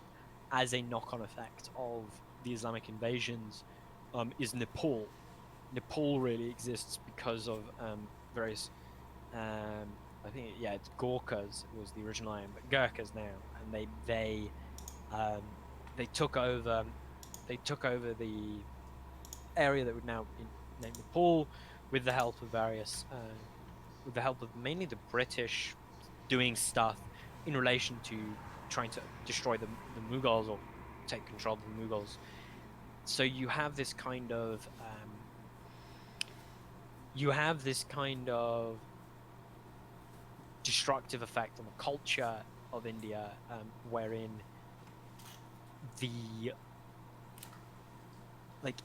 as a knock-on effect of the Islamic invasions is Nepal. Nepal really exists because of various, I think, it's Gorkhas was the original name, but Gurkhas now, and they took over the area that would now be named Nepal with the help of various, with the help of mainly the British doing stuff in relation to trying to destroy the Mughals or take control of the Mughals. So you have this kind of destructive effect on the culture of India, wherein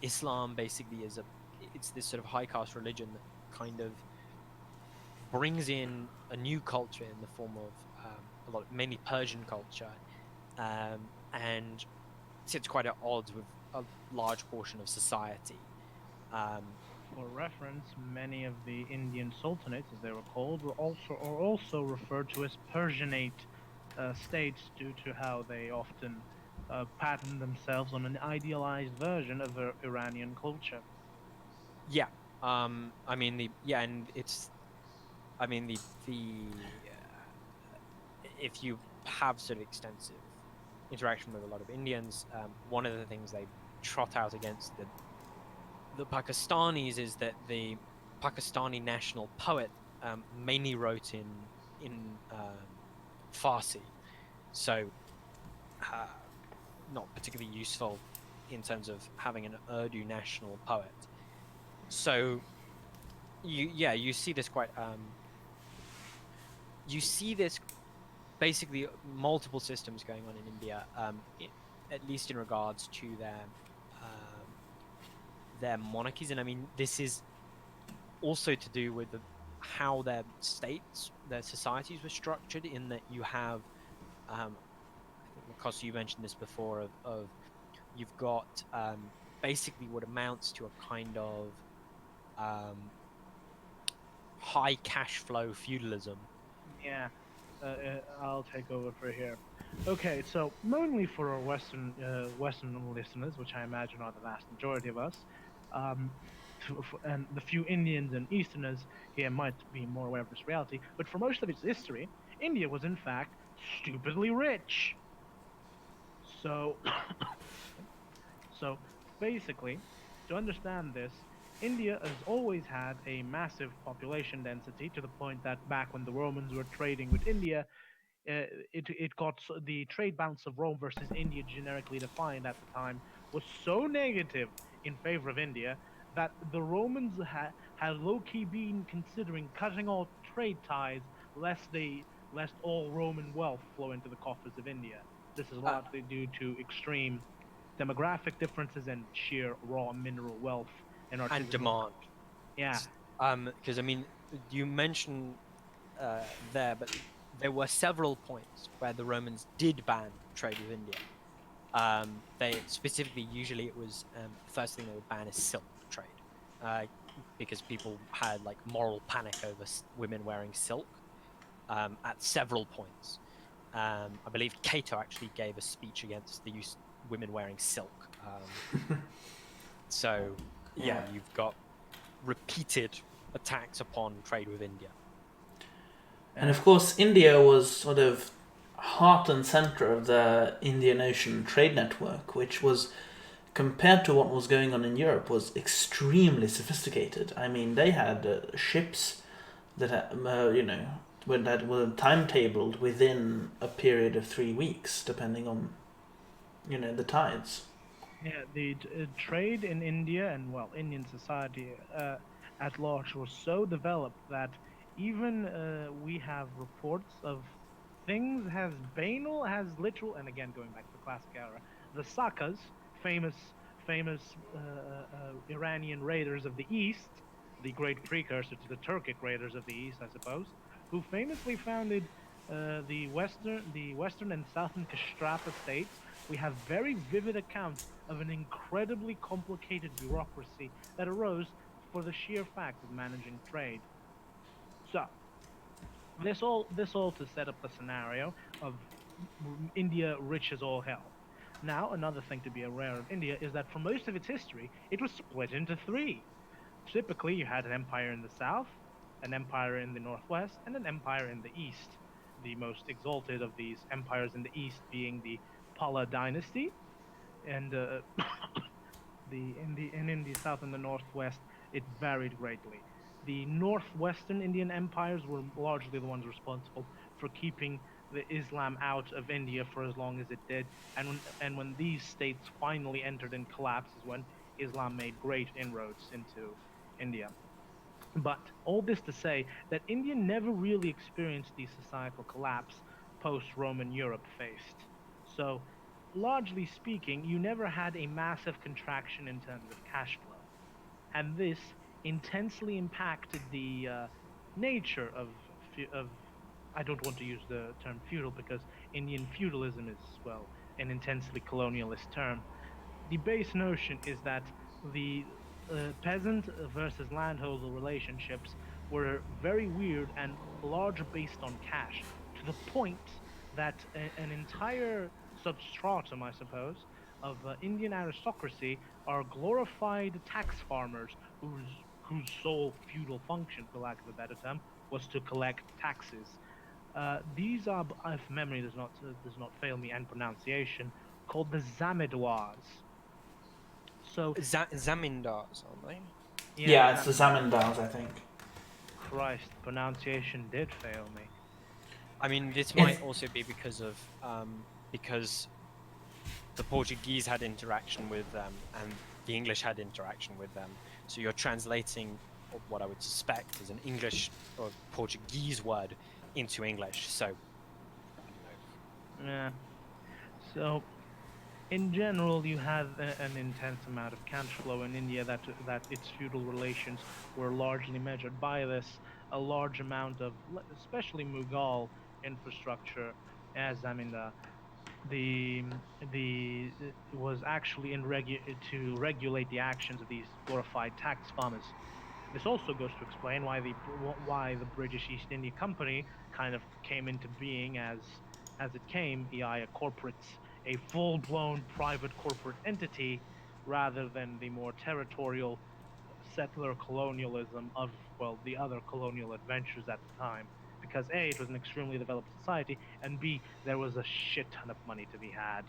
Islam basically it's this sort of high caste religion that kind of brings in a new culture in the form of mainly Persian culture, and sits quite at odds with a large portion of society. For reference, many of the Indian sultanates, as they were called, are also referred to as Persianate states due to how they often pattern themselves on an idealized version of Iranian culture. Yeah. I mean and it's, I mean if you have sort of extensive interaction with a lot of Indians, one of the things they trot out against the Pakistanis is that the Pakistani national poet mainly wrote in Farsi, so not particularly useful in terms of having an Urdu national poet. So you see this quite you see this basically multiple systems going on in India, at least in regards to their monarchies, and I mean this is also to do with how their states, their societies were structured. In that you have, I think Mkoqsc, you mentioned this before, of you've got basically what amounts to a kind of high cash flow feudalism. Yeah, I'll take over for here. Okay, so mainly for our Western listeners, which I imagine are the vast majority of us, um, and the few Indians and Easterners here might be more aware of this reality, but for most of its history, India was in fact stupidly rich. So, so basically, to understand this, India has always had a massive population density to the point that back when the Romans were trading with India, it got the trade balance of Rome versus India generically defined at the time was so negative in favor of India that the Romans had low key been considering cutting all trade ties lest all Roman wealth flow into the coffers of India. This is largely due to extreme demographic differences and sheer raw mineral wealth and And artisanal. demand. Yeah. Because I mean, you mentioned there, but there were several points where the Romans did ban trade with India. They specifically, usually it was the first thing they would ban is silk trade, because people had like moral panic over women wearing silk at several points. I believe Cato actually gave a speech against the use of women wearing silk. So yeah, you've got repeated attacks upon trade with India. And of course, India was sort of heart and center of the Indian Ocean trade network, which was, compared to what was going on in Europe, was extremely sophisticated. I mean, they had ships that that were timetabled within a period of 3 weeks, depending on the tides. Yeah, the trade in India and, well, Indian society at large was so developed that even we have reports of things as banal as literal, and again going back to the classic era, the Sakas, famous Iranian raiders of the East, the great precursor to the Turkic raiders of the East, I suppose, who famously founded the western and southern Kashtrapa states. We have very vivid accounts of an incredibly complicated bureaucracy that arose for the sheer fact of managing trade. So this all to set up the scenario of India rich as all hell. Now, another thing to be aware of India is that for most of its history, it was split into three. Typically, you had an empire in the south, an empire in the northwest, and an empire in the east. The most exalted of these empires in the east being the Pala dynasty, and in the south and the northwest, it varied greatly. The northwestern Indian empires were largely the ones responsible for keeping the Islam out of India for as long as it did, and when these states finally entered in collapse is when Islam made great inroads into India. But all this to say that India never really experienced the societal collapse post-Roman Europe faced. So, largely speaking, you never had a massive contraction in terms of cash flow. And this intensely impacted the nature of I don't want to use the term feudal because Indian feudalism is, well, an intensely colonialist term. The base notion is that the peasant versus landholder relationships were very weird and large based on cash, to the point that an entire substratum, I suppose, of Indian aristocracy are glorified tax farmers whose sole feudal function, for lack of a better term, was to collect taxes. These are, if memory does not fail me, and pronunciation, called the Zamindars. So Zamindars, aren't they? Yeah, it's the Zamindars, I think. Christ, pronunciation did fail me. I mean, this might also be because of because the Portuguese had interaction with them and the English had interaction with them. So you're translating what I would suspect is an English or Portuguese word into English. So I don't know. Yeah. So in general, you had an intense amount of cash flow in India that its feudal relations were largely measured by this. A large amount of, especially Mughal infrastructure, as I mean, the was actually to regulate the actions of these glorified tax farmers. This also goes to explain why the British East India Company kind of came into being as it came, a a full-blown private corporate entity, rather than the more territorial settler colonialism of, well, the other colonial adventures at the time. Because A, it was an extremely developed society, and B, there was a shit ton of money to be had.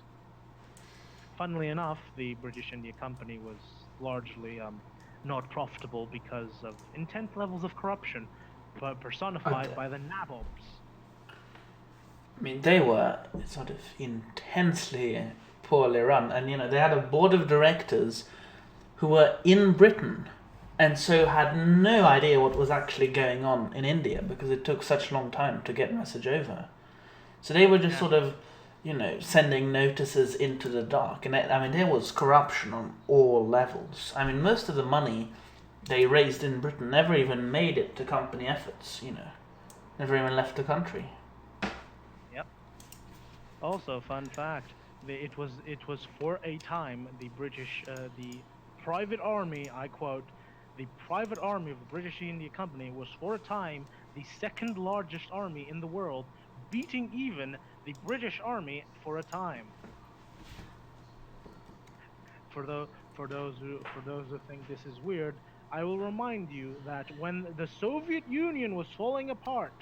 Funnily enough, the British India Company was largely not profitable because of intense levels of corruption, personified by the nabobs. I mean, they were sort of intensely poorly run, and they had a board of directors who were in Britain and so had no idea what was actually going on in India because it took such a long time to get message over. So they were just sort of, sending notices into the dark. And there was corruption on all levels. I mean, most of the money they raised in Britain never even made it to company efforts, never even left the country. Yep. Also, fun fact, it was for a time the private army, I quote, the private army of the British India Company was for a time the second largest army in the world, beating even the British Army for a time. For those who think this is weird, I will remind you that when the Soviet Union was falling apart,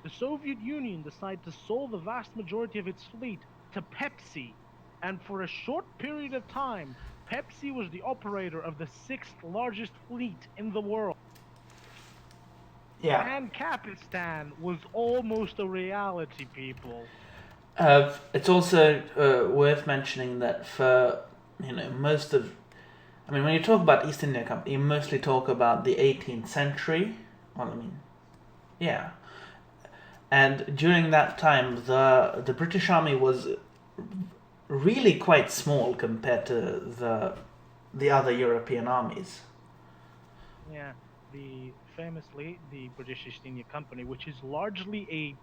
the Soviet Union decided to sold the vast majority of its fleet to Pepsi, and for a short period of time, Pepsi was the operator of the sixth largest fleet in the world. Yeah. Pan-Capistan was almost a reality, people. It's also worth mentioning that for most of, when you talk about East India Company, you mostly talk about the 18th century. Well, yeah. And during that time, the British Army was really quite small compared to the other European armies. Yeah, famously the British East India Company, which is largely a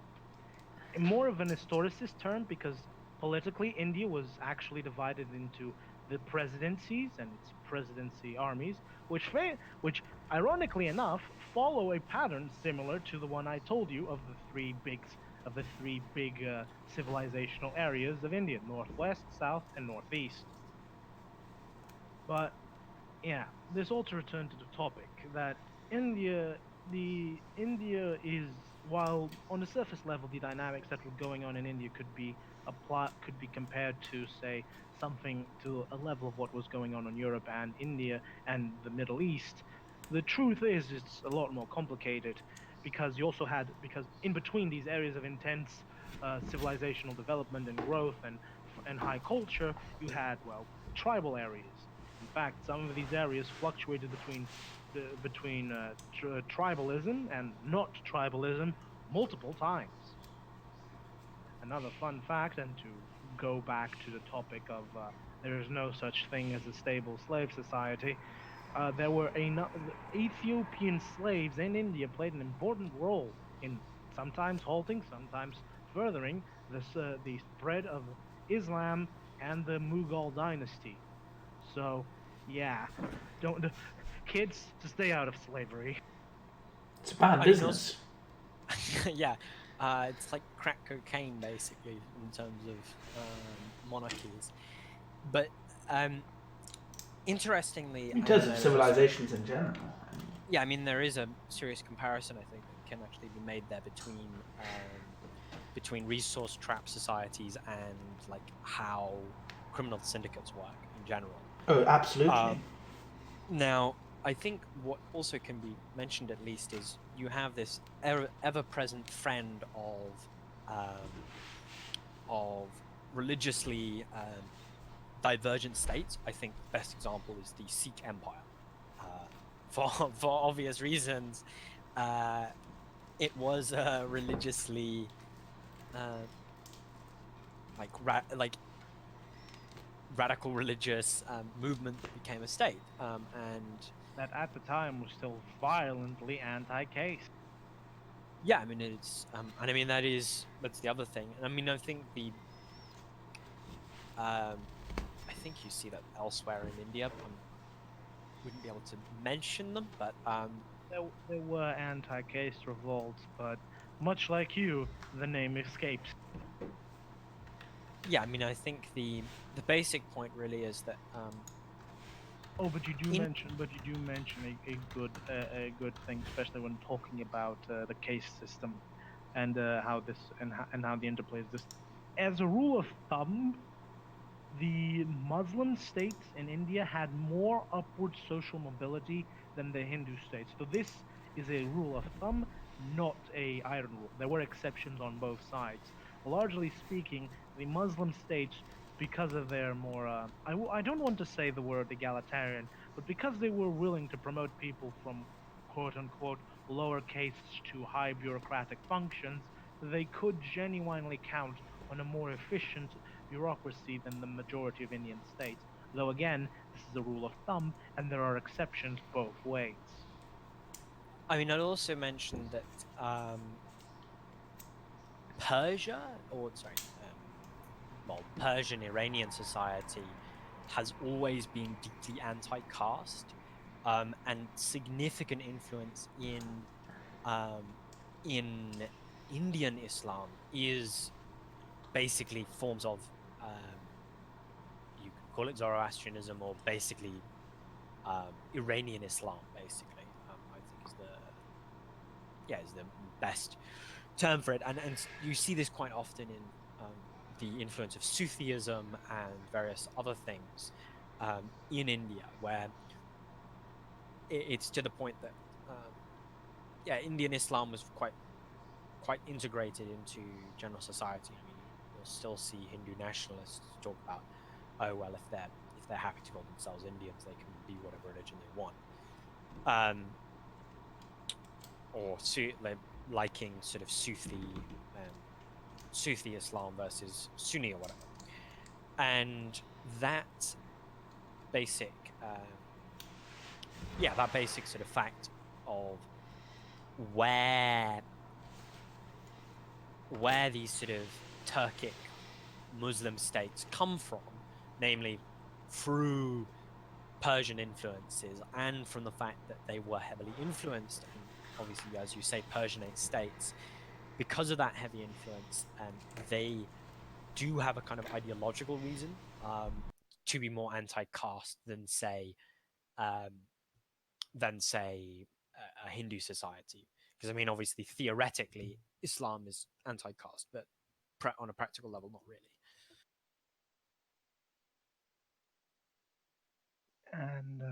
more of an historicist term because politically India was actually divided into the presidencies and its presidency armies, which ironically enough follow a pattern similar to the one I told you of the three big civilizational areas of India: northwest, south, and northeast. But yeah, this all to return to the topic that India is, while on the surface level the dynamics that were going on in India could be compared to, say, something to a level of what was going on in Europe and India and the Middle East. The truth is it's a lot more complicated because in between these areas of intense civilizational development and growth and high culture, you had, well, tribal areas. In fact, some of these areas fluctuated between tribalism and not tribalism multiple times. Another fun fact, and to go back to the topic of there is no such thing as a stable slave society, Ethiopian slaves in India played an important role in sometimes halting, sometimes furthering the spread of Islam and the Mughal dynasty. So, yeah, don't kids to stay out of slavery. It's bad business. Yeah, it's like crack cocaine basically in terms of monarchies. But interestingly, in terms of civilizations in general. Yeah, I mean there is a serious comparison I think that can actually be made there between resource trap societies and like how criminal syndicates work in general. Oh, absolutely. Now, I think what also can be mentioned at least is you have this ever-present friend of religiously divergent states. I think the best example is the Sikh Empire. For obvious reasons, it was a religiously radical religious movement that became a state, and that at the time was still violently anti-caste. Yeah, I mean it's, and I mean that's the other thing, and I mean I think I think you see that elsewhere in India. I wouldn't be able to mention them, but there were anti-caste revolts, but much like you, the name escapes. Yeah, I mean I think the basic point really is that Oh, but you do mention a good thing, especially when talking about the caste system and how the interplay is this. As a rule of thumb, the Muslim states in India had more upward social mobility than the Hindu states. So this is a rule of thumb, not a iron rule. There were exceptions on both sides. Largely speaking, the Muslim states, because of their more, I don't want to say the word egalitarian, but because they were willing to promote people from quote unquote lower castes to high bureaucratic functions, they could genuinely count on a more efficient bureaucracy than the majority of Indian states. Though again, this is a rule of thumb, and there are exceptions both ways. I mean, I'd also mention that Persia, or sorry, Persian Iranian society has always been deeply anti-caste, and significant influence in Indian Islam is basically forms of you could call it Zoroastrianism or basically Iranian Islam. Basically, I think is the best term for it, and you see this quite often in the influence of Sufism and various other things in India, where it's to the point that Indian Islam was quite integrated into general society. I mean, you'll still see Hindu nationalists talk about, oh well, if they're happy to call themselves Indians, they can be whatever religion they want, or liking sort of Sufi Islam versus Sunni or whatever, and that basic sort of fact of where these sort of Turkic Muslim states come from, namely through Persian influences and from the fact that they were heavily influenced, and obviously, as you say, Persianate states, because of that heavy influence, they do have a kind of ideological reason to be more anti-caste than say a Hindu society. Because I mean, obviously, theoretically, Islam is anti-caste, but on a practical level, not really. And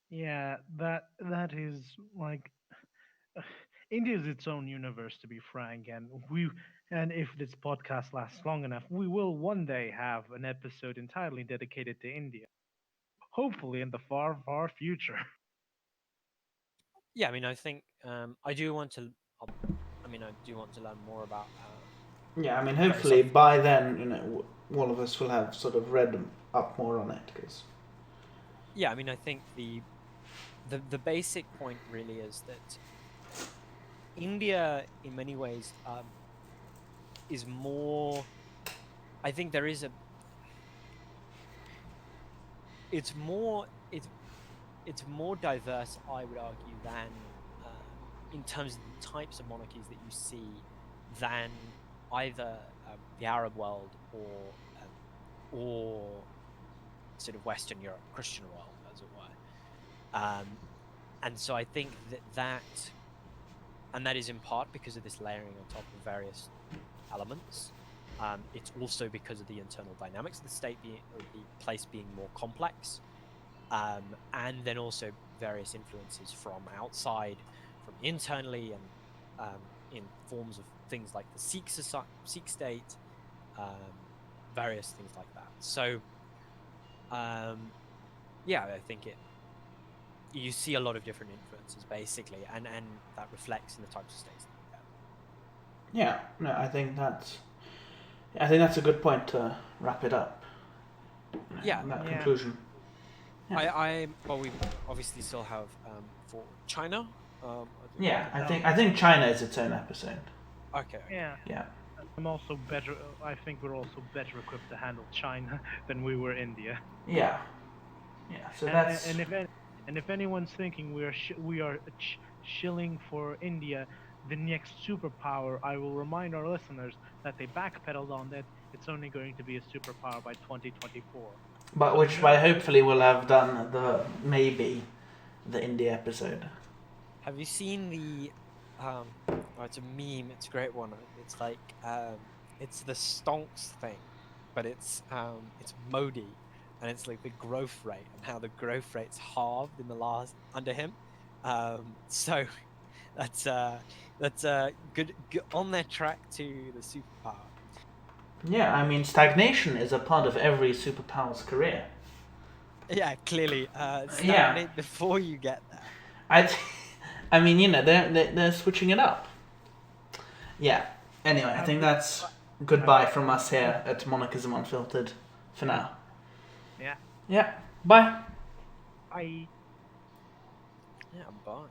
yeah, that is like India is its own universe, to be frank, and if this podcast lasts long enough, we will one day have an episode entirely dedicated to India. Hopefully, in the far, far future. Yeah, I mean, I think I do want to. I do want to learn more about. Yeah, I mean, hopefully by then, all of us will have sort of read up more on it, because. Yeah, I mean, I think the basic point really is that India, in many ways, is more. I think there is a. It's more diverse, I would argue, than in terms of the types of monarchies that you see, than either the Arab world or sort of Western Europe, Christian world, as it were. And so I think that is in part because of this layering on top of various elements. It's also because of the internal dynamics of the state or the place being more complex. And then also various influences from outside, from internally, and in forms of things like the Sikh state, various things like that. So, yeah, I think you see a lot of different influences basically, and that reflects in the types of states that you get. Yeah, no, I think that's a good point to wrap it up. Yeah, on that conclusion. Yeah. Well, we obviously still have for China. Yeah, I think China is its own episode. Okay. Yeah. Yeah. I'm also better. I think we're also better equipped to handle China than we were India. Yeah. Yeah. So that's. And if anyone's thinking we are shilling for India, the next superpower, I will remind our listeners that they backpedaled on that. It's only going to be a superpower by 2024. But So which by hopefully we'll have done the India episode. Have you seen the oh, it's a meme, it's a great one. It's like it's the stonks thing, but it's Modi, and it's like the growth rate and how the growth rate's halved in the last under him. So that's good on their track to the superpower. Yeah, I mean, stagnation is a part of every superpower's career. Yeah, clearly. Stagnate before you get there. I mean, they're switching it up. Yeah. Anyway, I think that's goodbye from us here at Monarchism Unfiltered for now. Yeah. Yeah. Bye. Bye. Yeah, bye.